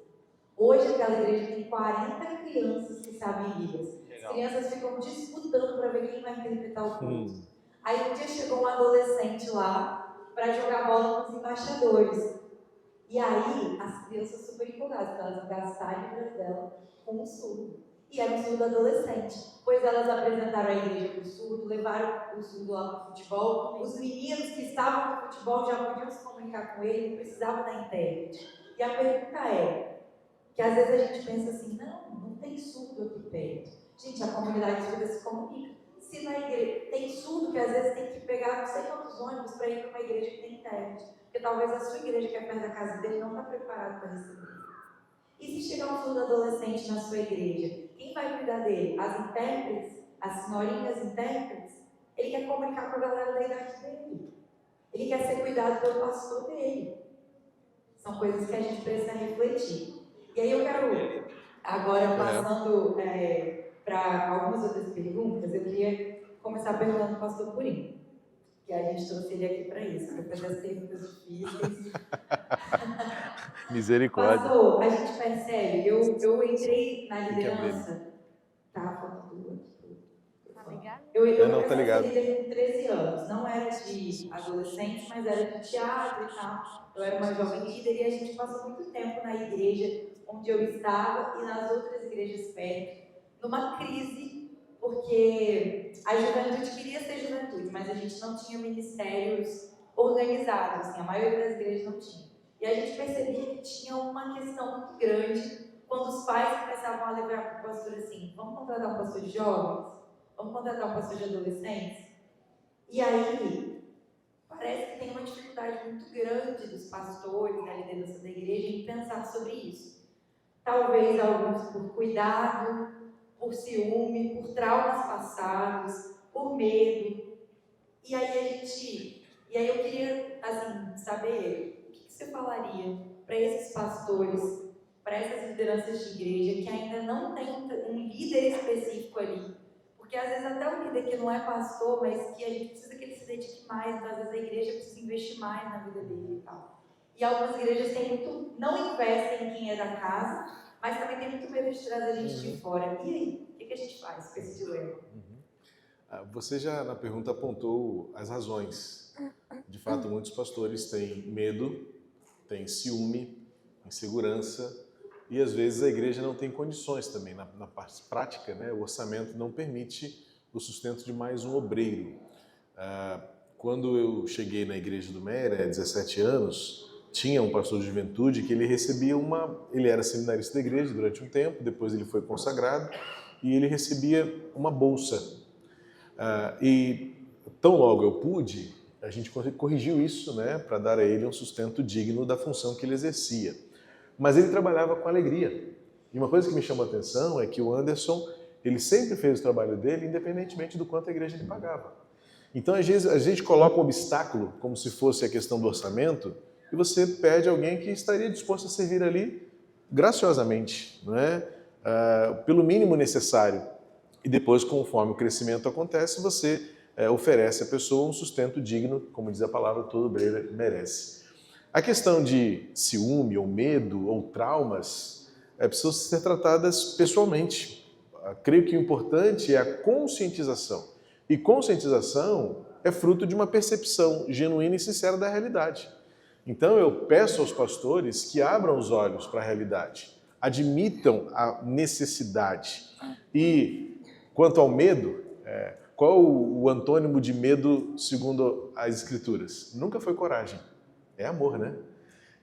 Hoje aquela igreja tem 40 crianças que sabem Libras. As crianças ficam disputando para ver quem vai interpretar o culto. Aí um dia chegou um adolescente lá para jogar bola com os embaixadores. E aí as crianças super empolgadas, porque elas gastaram a Libras dela com um surdo. E era um surdo adolescente, pois elas apresentaram a igreja para o surdo, levaram o surdo lá para o futebol. Os meninos que estavam no futebol já podiam se comunicar com ele, não precisavam da intérprete. E a pergunta é, que às vezes a gente pensa assim, não tem surdo aqui perto. Gente, a comunidade espírita se comunica. Se na igreja tem surdo que às vezes tem que pegar não sei quantos ônibus para ir para uma igreja que tem intérprete, porque talvez a sua igreja que é perto da casa dele não está preparada para receber. E se chegar um surdo adolescente na sua igreja, quem vai cuidar dele? As intérpretes? As senhorinhas intérpretes? Ele quer comunicar com a galera da idade dele. Ele quer ser cuidado pelo pastor dele. São coisas que a gente precisa refletir. E aí eu quero, agora passando para algumas outras perguntas, eu queria começar perguntando ao pastor Purim, que a gente trouxe ele aqui para isso, para fazer as perguntas difíceis. Misericórdia. Pastor, a gente percebe, eu entrei na liderança, tá, falando aqui. Eu não, tá ligado. Líder com 13 anos, não era de adolescente, mas era de teatro e tal. Eu era uma jovem líder e a gente passou muito tempo na igreja onde eu estava e nas outras igrejas perto, numa crise, porque a juventude queria ser juventude, mas a gente não tinha ministérios organizados, assim, a maioria das igrejas não tinha. E a gente percebia que tinha uma questão muito grande quando os pais começavam a levar para o pastor assim, vamos contratar um pastor de jovens? Vamos contratar um pastor de adolescentes? E aí, parece que tem uma dificuldade muito grande dos pastores, da liderança da igreja, em pensar sobre isso. Talvez alguns por cuidado, por ciúme, por traumas passados, por medo. E aí eu queria assim, saber o que você falaria para esses pastores, para essas lideranças de igreja que ainda não tem um líder específico ali. Porque às vezes até o líder que não é pastor, mas que a gente precisa que ele se dedique mais, então, às vezes a igreja precisa investir mais na vida dele e tal. E algumas igrejas não investem em quem é da casa, mas também tem muito medo de trazer a gente de fora. E aí, o que a gente faz com esse dilema? Você já na pergunta apontou as razões. De fato, muitos pastores têm medo, têm ciúme, insegurança, e às vezes a igreja não tem condições também. Na parte prática, né, o orçamento não permite o sustento de mais um obreiro. Quando eu cheguei na igreja do Meira, há 17 anos, tinha um pastor de juventude que ele recebia ele era seminarista da igreja durante um tempo, depois ele foi consagrado, e ele recebia uma bolsa. E tão logo eu pude, a gente corrigiu isso, né, para dar a ele um sustento digno da função que ele exercia. Mas ele trabalhava com alegria. E uma coisa que me chamou a atenção é que o Anderson, ele sempre fez o trabalho dele, independentemente do quanto a igreja lhe pagava. Então, às vezes, a gente coloca um obstáculo, como se fosse a questão do orçamento, e você pede alguém que estaria disposto a servir ali graciosamente, não é? Pelo mínimo necessário. E depois, conforme o crescimento acontece, você oferece à pessoa um sustento digno, como diz a palavra, todo obreiro merece. A questão de ciúme, ou medo, ou traumas, precisam ser tratadas pessoalmente. Creio que o importante é a conscientização. E conscientização é fruto de uma percepção genuína e sincera da realidade. Então eu peço aos pastores que abram os olhos para a realidade, admitam a necessidade. E quanto ao medo, qual o antônimo de medo segundo as Escrituras? Nunca foi coragem, é amor, né?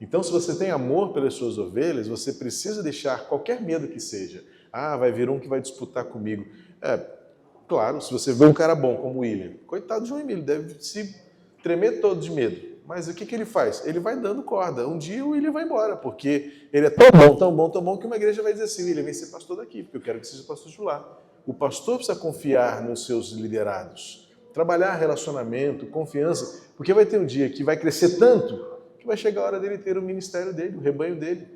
Então, se você tem amor pelas suas ovelhas, você precisa deixar qualquer medo que seja, Ah, vai vir um que vai disputar comigo. Claro, se você vê um cara bom como o William, coitado de João Emílio, deve se tremer todo de medo. Mas o que ele faz? Ele vai dando corda. Um dia o William vai embora, porque ele é tão bom, tão bom, tão bom, que uma igreja vai dizer assim, William, vem ser pastor daqui, porque eu quero que seja pastor de lá. O pastor precisa confiar nos seus liderados, trabalhar relacionamento, confiança, porque vai ter um dia que vai crescer tanto que vai chegar a hora dele ter o ministério dele, o rebanho dele.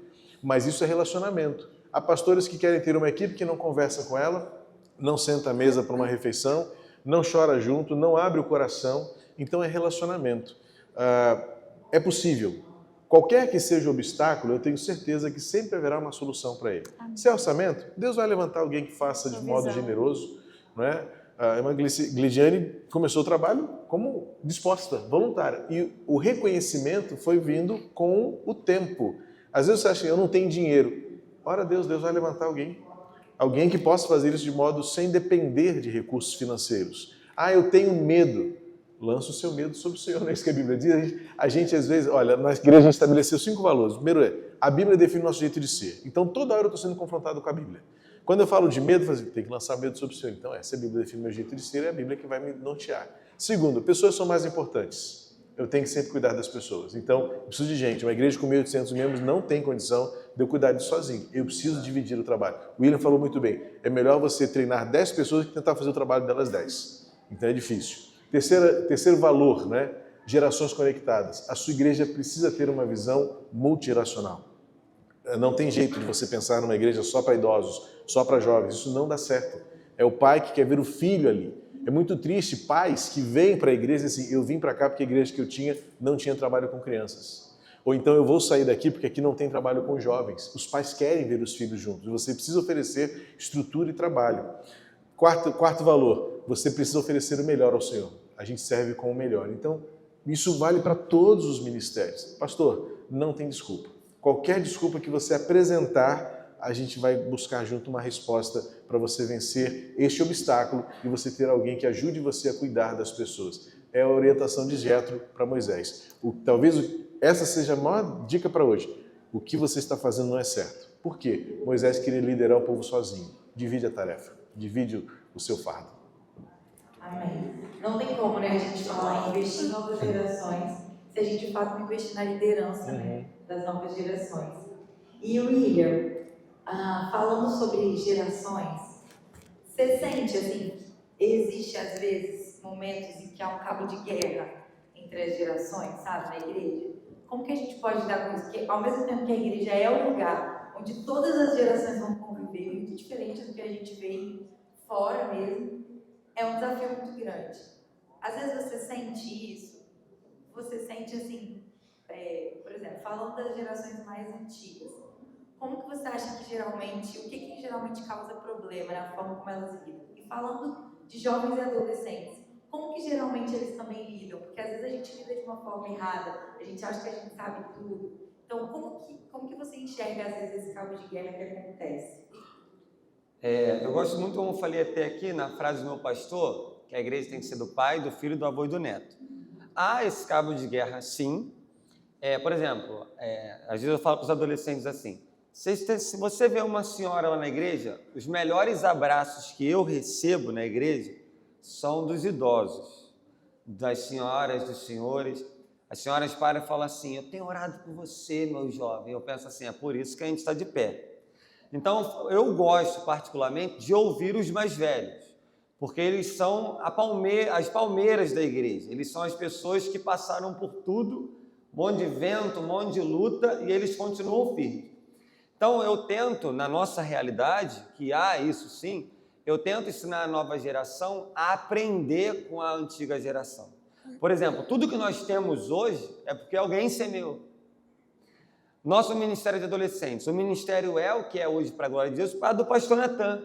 Mas isso é relacionamento. Há pastores que querem ter uma equipe que não conversa com ela, não senta à mesa para uma refeição, não chora junto, não abre o coração. Então é relacionamento. É possível. Qualquer que seja o obstáculo, eu tenho certeza que sempre haverá uma solução para ele. Se é orçamento, Deus vai levantar alguém que faça de modo generoso, não é? A irmã Glidiane começou o trabalho como disposta, voluntária. E o reconhecimento foi vindo com o tempo. Às vezes você acha, eu não tenho dinheiro. Ora Deus vai levantar alguém. Alguém que possa fazer isso de modo sem depender de recursos financeiros. Ah, eu tenho medo. Lança o seu medo sobre o Senhor, não é isso que a Bíblia diz? A gente às vezes, olha, na igreja a gente estabeleceu 5 valores. O primeiro a Bíblia define o nosso jeito de ser. Então toda hora eu estou sendo confrontado com a Bíblia. Quando eu falo de medo, eu tem que lançar medo sobre o Senhor. Então essa Bíblia define o meu jeito de ser, é a Bíblia que vai me nortear. Segundo, pessoas são mais importantes. Eu tenho que sempre cuidar das pessoas. Então, eu preciso de gente. Uma igreja com 1.800 membros não tem condição de eu cuidar disso sozinho. Eu preciso dividir o trabalho. O William falou muito bem. É melhor você treinar 10 pessoas que tentar fazer o trabalho delas 10. Então é difícil. Terceiro valor, né? Gerações conectadas. A sua igreja precisa ter uma visão multigeracional. Não tem jeito de você pensar numa igreja só para idosos, só para jovens. Isso não dá certo. É o pai que quer ver o filho ali. É muito triste pais que vêm para a igreja assim, eu vim para cá porque a igreja que eu tinha não tinha trabalho com crianças. Ou então eu vou sair daqui porque aqui não tem trabalho com jovens. Os pais querem ver os filhos juntos. Você precisa oferecer estrutura e trabalho. Quarto valor, você precisa oferecer o melhor ao Senhor. A gente serve com o melhor. Então, isso vale para todos os ministérios. Pastor, não tem desculpa. Qualquer desculpa que você apresentar, a gente vai buscar junto uma resposta para você vencer este obstáculo e você ter alguém que ajude você a cuidar das pessoas. É a orientação de Jétro para Moisés. Talvez essa seja a maior dica para hoje. O que você está fazendo não é certo. Por quê? Moisés queria liderar o povo sozinho. Divide a tarefa. Divide o seu fardo. Amém. Não tem como, né, a gente falar em investir em novas gerações se a gente de fato não investir na liderança, né, das novas gerações. E o William, falando sobre gerações, você sente, assim, existe às vezes momentos em que há um cabo de guerra entre as gerações, sabe, na igreja? Como que a gente pode lidar com isso? Porque ao mesmo tempo que a igreja é o lugar onde todas as gerações vão conviver, muito diferente do que a gente vê fora mesmo, é um desafio muito grande. Às vezes você sente isso, você sente assim, por exemplo, falando das gerações mais antigas, como que você acha que geralmente, o que geralmente causa problema na forma como elas lidam? E falando de jovens e adolescentes, como que geralmente eles também lidam? Porque às vezes a gente lida de uma forma errada, a gente acha que a gente sabe tudo. Então, como que você enxerga às vezes esse cabo de guerra que acontece? Eu gosto muito, como eu falei até aqui, na frase do meu pastor, que a igreja tem que ser do pai, do filho, do avô e do neto. Há esse cabo de guerra, sim. Por exemplo, às vezes eu falo para os adolescentes assim, se você vê uma senhora lá na igreja, os melhores abraços que eu recebo na igreja são dos idosos, das senhoras, dos senhores. As senhoras param e falam assim, eu tenho orado por você, meu jovem. Eu penso assim, é por isso que a gente está de pé. Então, eu gosto particularmente de ouvir os mais velhos, porque eles são as palmeiras da igreja. Eles são as pessoas que passaram por tudo, um monte de vento, um monte de luta, e eles continuam firmes. Então, eu tento, na nossa realidade, que há isso sim, eu tento ensinar a nova geração a aprender com a antiga geração. Por exemplo, tudo que nós temos hoje é porque alguém semeou. Nosso Ministério de Adolescentes, o ministério é o que é hoje para a glória de Deus, por causa do pastor Natan.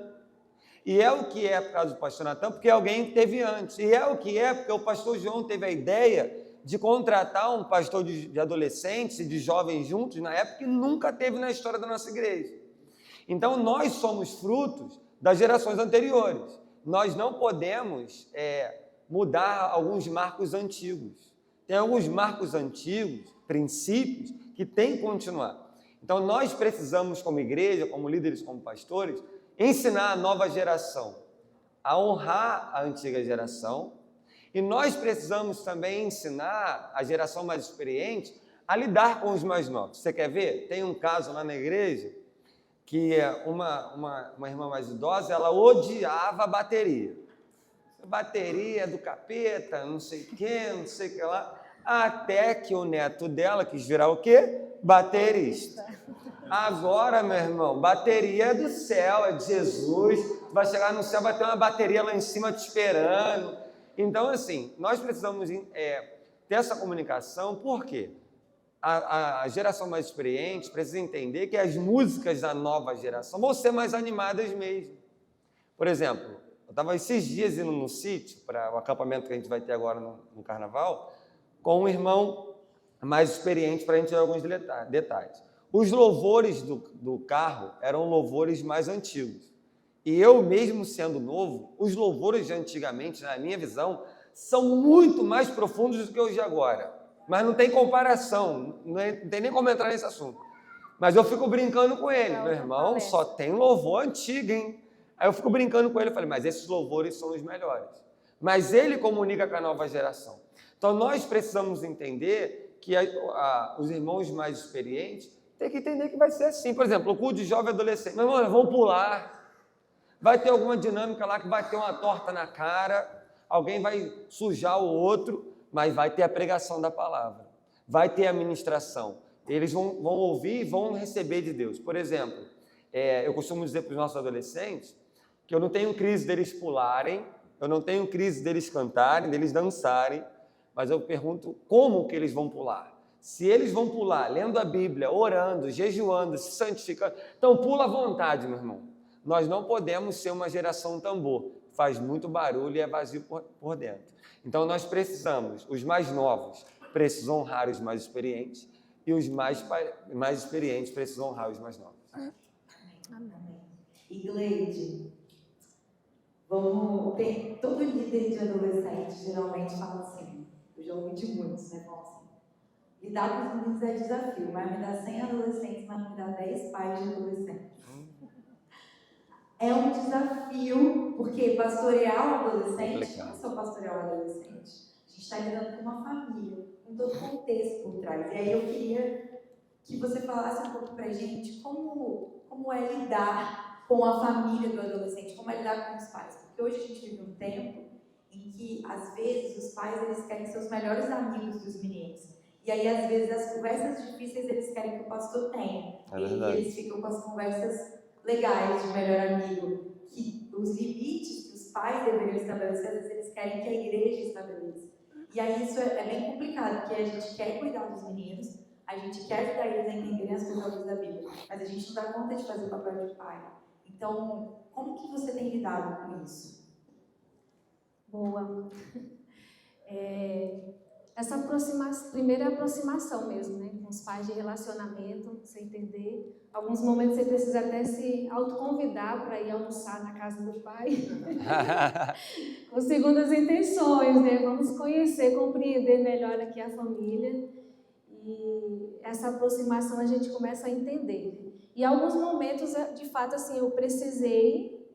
E é o que é por causa do pastor Natan, porque alguém teve antes. E é o que é porque o pastor João teve a ideia de contratar um pastor de adolescentes e de jovens juntos, na época que nunca teve na história da nossa igreja. Então, nós somos frutos das gerações anteriores. Nós não podemos mudar alguns marcos antigos. Tem alguns marcos antigos, princípios, que têm que continuar. Então, nós precisamos, como igreja, como líderes, como pastores, ensinar a nova geração a honrar a antiga geração, e nós precisamos também ensinar a geração mais experiente a lidar com os mais novos. Você quer ver? Tem um caso lá na igreja que uma irmã mais idosa, ela odiava a bateria. Bateria do capeta, não sei o que lá. Até que o neto dela quis virar o quê? Baterista. Agora, meu irmão, bateria é do céu, é de Jesus. Vai chegar no céu, vai ter uma bateria lá em cima te esperando. Então, assim, nós precisamos ter essa comunicação, por quê? A geração mais experiente precisa entender que as músicas da nova geração vão ser mais animadas mesmo. Por exemplo, eu estava esses dias indo no sítio, para o acampamento que a gente vai ter agora no Carnaval, com um irmão mais experiente para a gente ver alguns detalhes. Os louvores do carro eram louvores mais antigos. E eu, mesmo sendo novo, os louvores de antigamente, na minha visão, são muito mais profundos do que os de agora. Mas não tem comparação, não tem nem como entrar nesse assunto. Mas eu fico brincando com ele. Meu irmão, só tem louvor antigo, hein? Aí eu fico brincando com ele, falei, mas esses louvores são os melhores. Mas ele comunica com a nova geração. Então nós precisamos entender que os irmãos mais experientes têm que entender que vai ser assim. Por exemplo, o culto de jovem e adolescente. Meu irmão, vamos pular. Vai ter alguma dinâmica lá que vai ter uma torta na cara, alguém vai sujar o outro, mas vai ter a pregação da palavra. Vai ter a ministração. Eles vão ouvir e vão receber de Deus. Por exemplo, eu costumo dizer para os nossos adolescentes que eu não tenho crise deles pularem, eu não tenho crise deles cantarem, deles dançarem, mas eu pergunto como que eles vão pular. Se eles vão pular lendo a Bíblia, orando, jejuando, se santificando, então pula à vontade, meu irmão. Nós não podemos ser uma geração tambor, faz muito barulho e é vazio por dentro. Então nós precisamos, os mais novos precisam honrar os mais experientes e os mais experientes precisam honrar os mais novos. Amém. E Gleide, todo líder de adolescente geralmente fala assim, eu já ouvi de muitos, né, falam assim, lidar com os meninos é desafio, mas me dá 100 adolescentes, mas me dá 10 pais de adolescentes. É um desafio, porque pastorear o adolescente não é só pastorear o adolescente. A gente está lidando com uma família, com todo o contexto por trás. E aí eu queria que você falasse um pouco para a gente como é lidar com a família do adolescente, como é lidar com os pais. Porque hoje a gente vive um tempo em que, às vezes, os pais eles querem ser os melhores amigos dos meninos. E aí, às vezes, as conversas difíceis eles querem que o pastor tenha. E eles ficam com as conversas legais de melhor amigo, que os limites que os pais deveriam estabelecer, às vezes eles querem que a igreja estabeleça. E aí isso é bem complicado, porque a gente quer cuidar dos meninos, a gente quer ajudar eles a entenderem as coisas da Bíblia, mas a gente não dá conta de fazer o papel de pai. Então, como que você tem lidado com isso? Boa. Essa primeira aproximação mesmo, né? Com os pais de relacionamento, você entender. Alguns momentos você precisa até se autoconvidar para ir almoçar na casa do pai. Com segundas intenções, né? Vamos conhecer, compreender melhor aqui a família. E essa aproximação a gente começa a entender. E alguns momentos, de fato, assim, eu precisei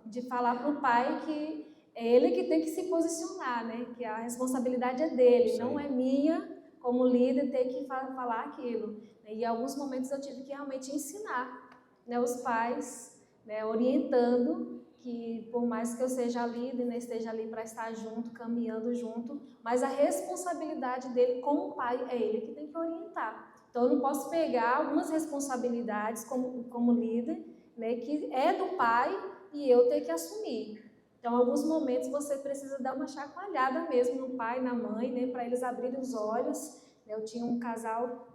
de falar para o pai que é ele que tem que se posicionar, né? Que a responsabilidade é dele, sim, não é minha, como líder, ter que falar aquilo. E em alguns momentos eu tive que realmente ensinar, né, os pais, né, orientando que por mais que eu seja líder, né, esteja ali para estar junto, caminhando junto, mas a responsabilidade dele como pai é ele que tem que orientar. Então eu não posso pegar algumas responsabilidades como líder, né, que é do pai e eu ter que assumir. Então, em alguns momentos, você precisa dar uma chacoalhada mesmo no pai, na mãe, né, para eles abrirem os olhos. Eu tinha um casal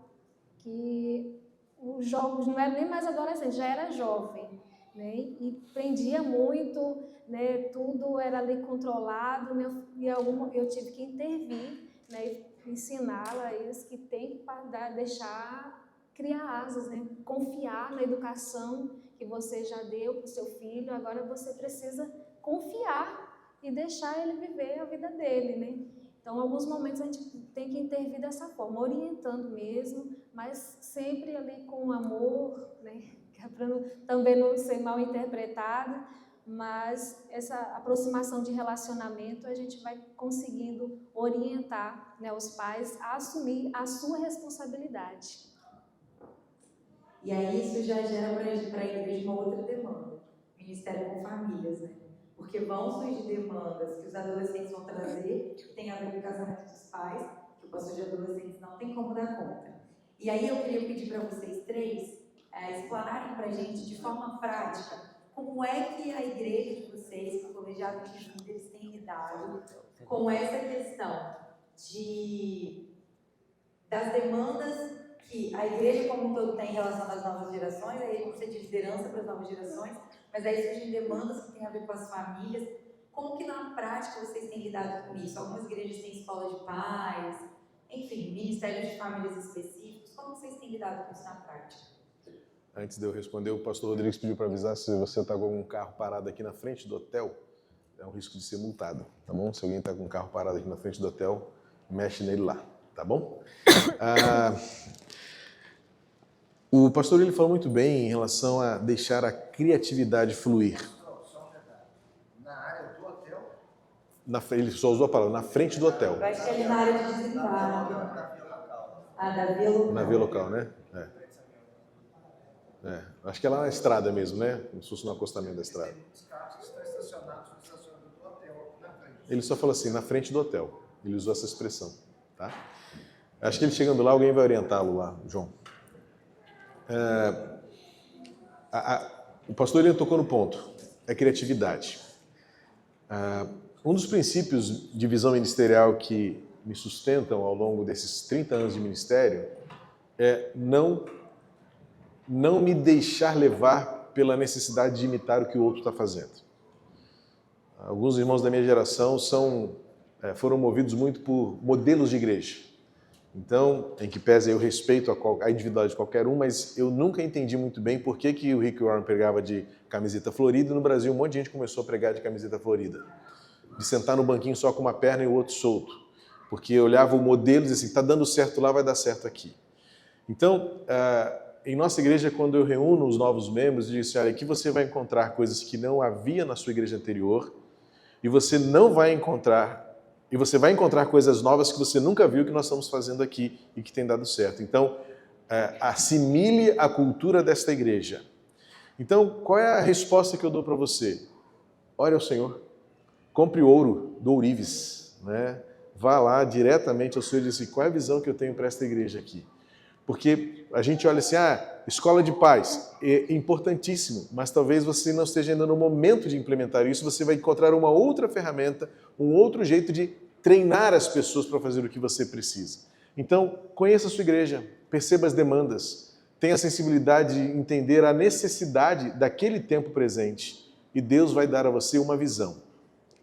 que os jovens não era nem mais adolescente, já era jovem, né, e prendia muito, né, tudo era ali controlado, né, e eu tive que intervir, né, ensiná-la a eles que tem que deixar criar asas, né, confiar na educação que você já deu para o seu filho, agora você precisa confiar e deixar ele viver a vida dele, né? Então, em alguns momentos a gente tem que intervir dessa forma, orientando mesmo, mas sempre ali com amor, né? também não ser mal interpretada, mas essa aproximação de relacionamento a gente vai conseguindo orientar, né, os pais a assumir a sua responsabilidade. E aí isso já gera para a igreja uma outra demanda, ministério com famílias, né? Porque vão surgir demandas que os adolescentes vão trazer, que tem a ver com o casamento dos pais, que o pastor de adolescentes não tem como dar conta. E aí eu queria pedir para vocês três explanarem para a gente de forma prática como é que a igreja de vocês, o colegiado de líderes, tem lidado com essa questão das demandas que a igreja como um todo tem em relação às novas gerações, aí você de liderança para as novas gerações, mas aí surgem demandas que têm a ver com as famílias. Como que na prática vocês têm lidado com isso? Algumas igrejas têm escola de pais, enfim, ministérios de famílias específicos. Como vocês têm lidado com isso na prática? Antes de eu responder, o pastor Rodrigues pediu para avisar se você está com algum carro parado aqui na frente do hotel, é um risco de ser multado, tá bom? Se alguém está com um carro parado aqui na frente do hotel, mexe nele lá, tá bom? O pastor ele falou muito bem em relação a deixar a criatividade fluir. Só um detalhe. Na área do hotel? Ele só usou a palavra, na frente do hotel. Eu acho que é ali na área de desembarque. Da via local. Na via local, né? Acho que é lá na estrada mesmo, né? Como se fosse no acostamento da estrada. Tem muitos carros que estão estacionados no estacionamento do hotel, na frente. Ele só falou assim, na frente do hotel. Ele usou essa expressão, tá? Acho que ele chegando lá, alguém vai orientá-lo lá, João. O pastor ele tocou no ponto, a criatividade. Um dos princípios de visão ministerial que me sustentam ao longo desses 30 anos de ministério é não me deixar levar pela necessidade de imitar o que o outro está fazendo. Alguns irmãos da minha geração foram movidos muito por modelos de igreja. Então, em que pese eu respeito a individualidade de qualquer um, mas eu nunca entendi muito bem por que o Rick Warren pregava de camiseta florida e no Brasil um monte de gente começou a pregar de camiseta florida. De sentar no banquinho só com uma perna e o outro solto. Porque eu olhava o modelo e dizia assim, está dando certo lá, vai dar certo aqui. Então, em nossa igreja, quando eu reúno os novos membros, eu digo assim, olha, aqui você vai encontrar coisas que não havia na sua igreja anterior e você vai encontrar coisas novas que você nunca viu que nós estamos fazendo aqui e que tem dado certo. Então, assimile a cultura desta igreja. Então, qual é a resposta que eu dou para você? Ore ao Senhor. Compre ouro do ourives, né? Vá lá diretamente ao Senhor e diz assim, qual é a visão que eu tenho para esta igreja aqui? Porque a gente olha assim, escola de paz, é importantíssimo, mas talvez você não esteja ainda no momento de implementar isso, você vai encontrar uma outra ferramenta, um outro jeito de treinar as pessoas para fazer o que você precisa. Então, conheça a sua igreja, perceba as demandas, tenha a sensibilidade de entender a necessidade daquele tempo presente e Deus vai dar a você uma visão.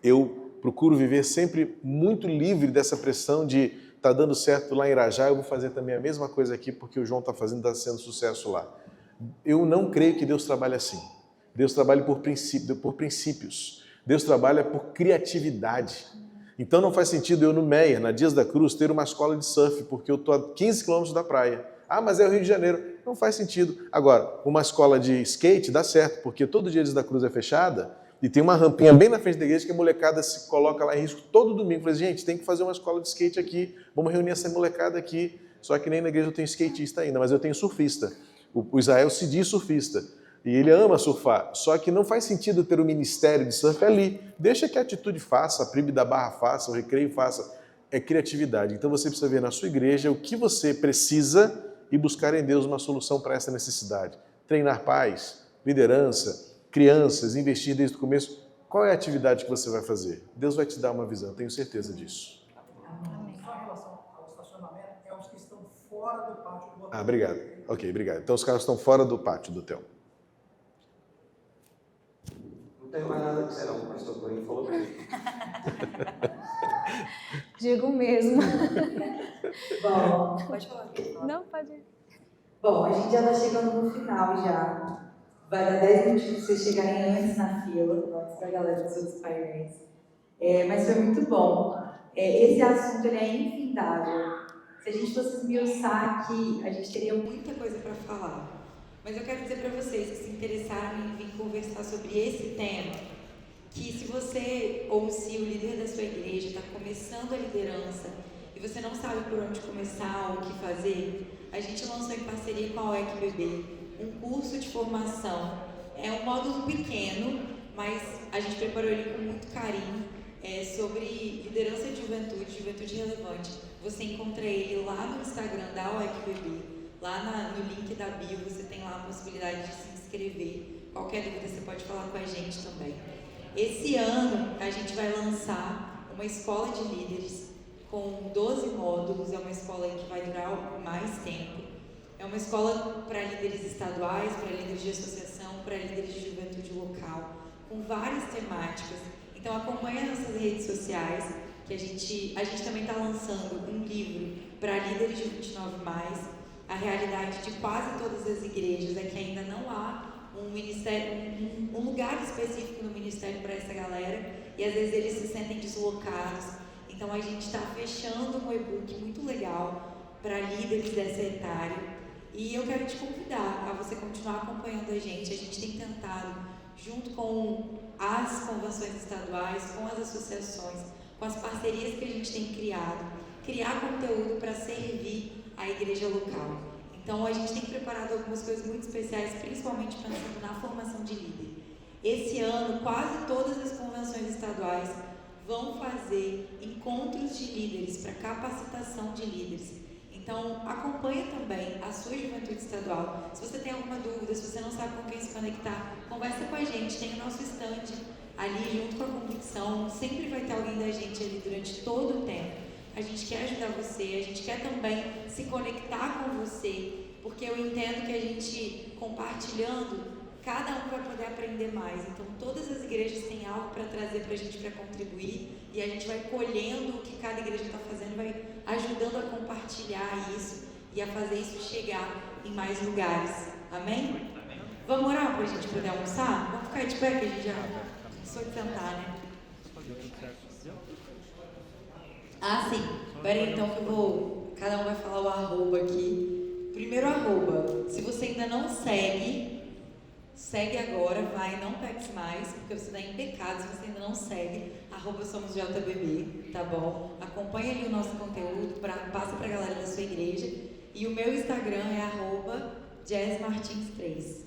Eu procuro viver sempre muito livre dessa pressão de está dando certo lá em Irajá, eu vou fazer também a mesma coisa aqui porque o João está fazendo, está sendo sucesso lá. Eu não creio que Deus trabalhe assim. Deus trabalha por princípios. Deus trabalha por criatividade. Então não faz sentido eu no Meier, na Dias da Cruz, ter uma escola de surf porque eu estou a 15 quilômetros da praia. Mas é o Rio de Janeiro. Não faz sentido. Agora, uma escola de skate dá certo porque todo dia Dias da Cruz é fechada e tem uma rampinha bem na frente da igreja que a molecada se coloca lá em risco todo domingo. Fala, gente, tem que fazer uma escola de skate aqui, vamos reunir essa molecada aqui. Só que nem na igreja eu tenho skatista ainda, mas eu tenho surfista. O Israel se diz surfista e ele ama surfar. Só que não faz sentido ter o ministério de surf ali. Deixa que a atitude faça, a PRIB da Barra faça, o Recreio faça. É criatividade. Então você precisa ver na sua igreja o que você precisa e buscar em Deus uma solução para essa necessidade. Treinar pais, liderança, crianças, investir desde o começo. Qual é a atividade que você vai fazer? Deus vai te dar uma visão, tenho certeza disso. Só em relação ao estacionamento, é os que estão fora do pátio do hotel. Obrigado. Ok, obrigado. Então os carros estão fora do pátio do hotel. Não tenho mais nada a dizer não, o pastor Corinho falou tudo. Digo mesmo. Bom, pode falar. Não, pode ir. Bom, a gente já está chegando no final já. Vai dar 10 minutos para vocês chegarem antes na fila, antes da galera dos outros painéis. Mas foi muito bom. Esse assunto ele é infindável. Se a gente fosse esmiuçar aqui, a gente teria muita coisa para falar. Mas eu quero dizer para vocês que interessaram em vir conversar sobre esse tema, que se você ou se o líder da sua igreja está começando a liderança e você não sabe por onde começar ou o que fazer, a gente lançou em parceria com a UECBB um curso de formação. É um módulo pequeno, mas a gente preparou ele com muito carinho, sobre liderança de juventude relevante. Você encontra ele lá no Instagram da UECBB, lá no link da bio, você tem lá a possibilidade de se inscrever. Qualquer dúvida você pode falar com a gente também. Esse ano a gente vai lançar uma escola de líderes com 12 módulos, é uma escola que vai durar mais tempo. É uma escola para líderes estaduais, para líderes de associação, para líderes de juventude local, com várias temáticas. Então acompanhe as nossas redes sociais, que a gente também está lançando um livro para líderes de 29+. A realidade de quase todas as igrejas é que ainda não há um ministério, um lugar específico no ministério para essa galera, e às vezes eles se sentem deslocados. Então a gente está fechando um e-book muito legal para líderes dessa etária, e eu quero te convidar a você continuar acompanhando a gente. A gente tem tentado, junto com as convenções estaduais, com as associações, com as parcerias que a gente tem criado, criar conteúdo para servir a igreja local. Então a gente tem preparado algumas coisas muito especiais, principalmente pensando na formação de líder. Esse ano, quase todas as convenções estaduais vão fazer encontros de líderes para capacitação de líderes. Então acompanhe também a sua juventude estadual. Se você tem alguma dúvida, se você não sabe com quem se conectar, conversa com a gente. Tem o nosso stand ali junto com a convicção. Sempre vai ter alguém da gente ali durante todo o tempo. A gente quer ajudar você, a gente quer também se conectar com você, porque eu entendo que a gente, compartilhando, cada um vai poder aprender mais. Então, todas as igrejas têm algo para trazer para a gente, para contribuir, e a gente vai colhendo o que cada igreja está fazendo, vai ajudando a compartilhar isso e a fazer isso chegar em mais lugares. Amém? Vamos orar para a gente poder almoçar? Vamos ficar de pé, que a gente já começou a sentar, né? Ah, sim. Espera aí, então, que eu vou... Cada um vai falar o arroba aqui. Primeiro arroba. Se você ainda não segue agora, vai, não peques mais, porque você está em pecado se você ainda não segue. Arroba somos JBB, tá bom? Acompanha ali o nosso conteúdo, passa para a galera da sua igreja. E o meu Instagram é @JazzMartins3.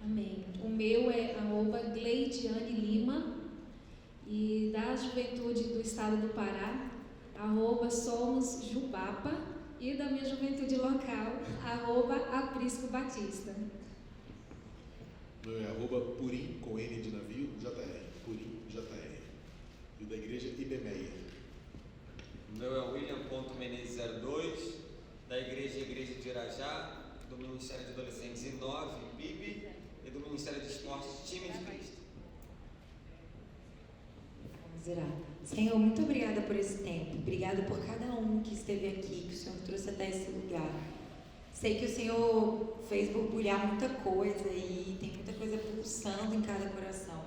Amém. O meu é @Gleidiane_Lima. E da juventude do estado do Pará, @SomosJubapa, e da minha juventude local, @Aprisco Batista. Meu é @Purim, com N de navio, JR, Purim, JR. E da igreja Ibemeia. O meu é William.Menezes02, da igreja de Irajá, do Ministério de Adolescentes I9, PIB, e do Ministério de Esportes, Time de Cristo. Vamos orar. Senhor, muito obrigada por esse tempo. Obrigada por cada um que esteve aqui, que o Senhor trouxe até esse lugar. Sei que o Senhor fez borbulhar muita coisa e tem muita coisa pulsando em cada coração.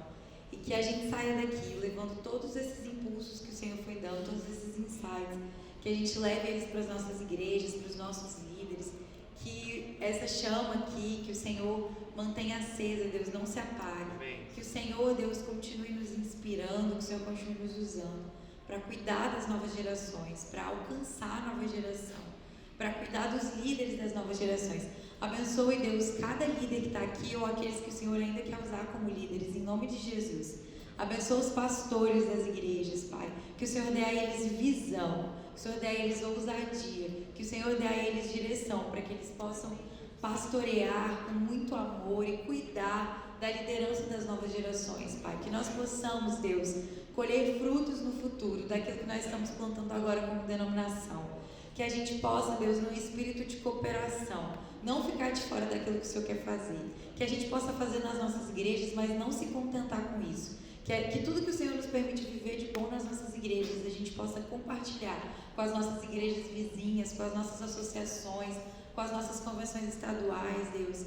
E que a gente saia daqui levando todos esses impulsos que o Senhor foi dando, todos esses insights, que a gente leve eles para as nossas igrejas, para os nossos líderes, que essa chama aqui, que o Senhor mantenha acesa, Deus, não se apague. Amém. Que o Senhor, Deus, continue nos inspirando, que o Senhor continue nos usando para cuidar das novas gerações, para alcançar a nova geração, para cuidar dos líderes das novas gerações. Abençoe, Deus, cada líder que está aqui ou aqueles que o Senhor ainda quer usar como líderes, em nome de Jesus. Abençoe os pastores das igrejas, Pai. Que o Senhor dê a eles visão, que o Senhor dê a eles ousadia, que o Senhor dê a eles direção, para que eles possam pastorear com muito amor e cuidar da liderança das novas gerações, Pai. Que nós possamos, Deus, colher frutos no futuro daquilo que nós estamos plantando agora como denominação. Que a gente possa, Deus, num espírito de cooperação, não ficar de fora daquilo que o Senhor quer fazer. Que a gente possa fazer nas nossas igrejas, mas não se contentar com isso. Que tudo que o Senhor nos permite viver de bom nas nossas igrejas, a gente possa compartilhar com as nossas igrejas vizinhas, com as nossas associações, com as nossas convenções estaduais, Deus.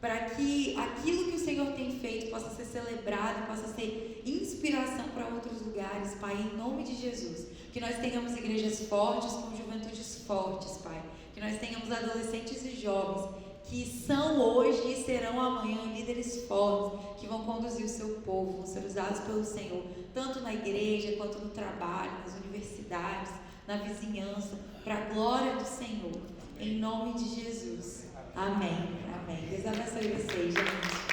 Para que aquilo que o Senhor tem feito possa ser celebrado, possa ser inspiração para outros lugares, Pai, em nome de Jesus. Que nós tenhamos igrejas fortes, com juventudes fortes, Pai. Que nós tenhamos adolescentes e jovens que são hoje e serão amanhã líderes fortes, que vão conduzir o seu povo, vão ser usados pelo Senhor, tanto na igreja, quanto no trabalho, nas universidades, na vizinhança, para a glória do Senhor. Em nome de Jesus. Amém. Amém. Deus abençoe vocês, gente.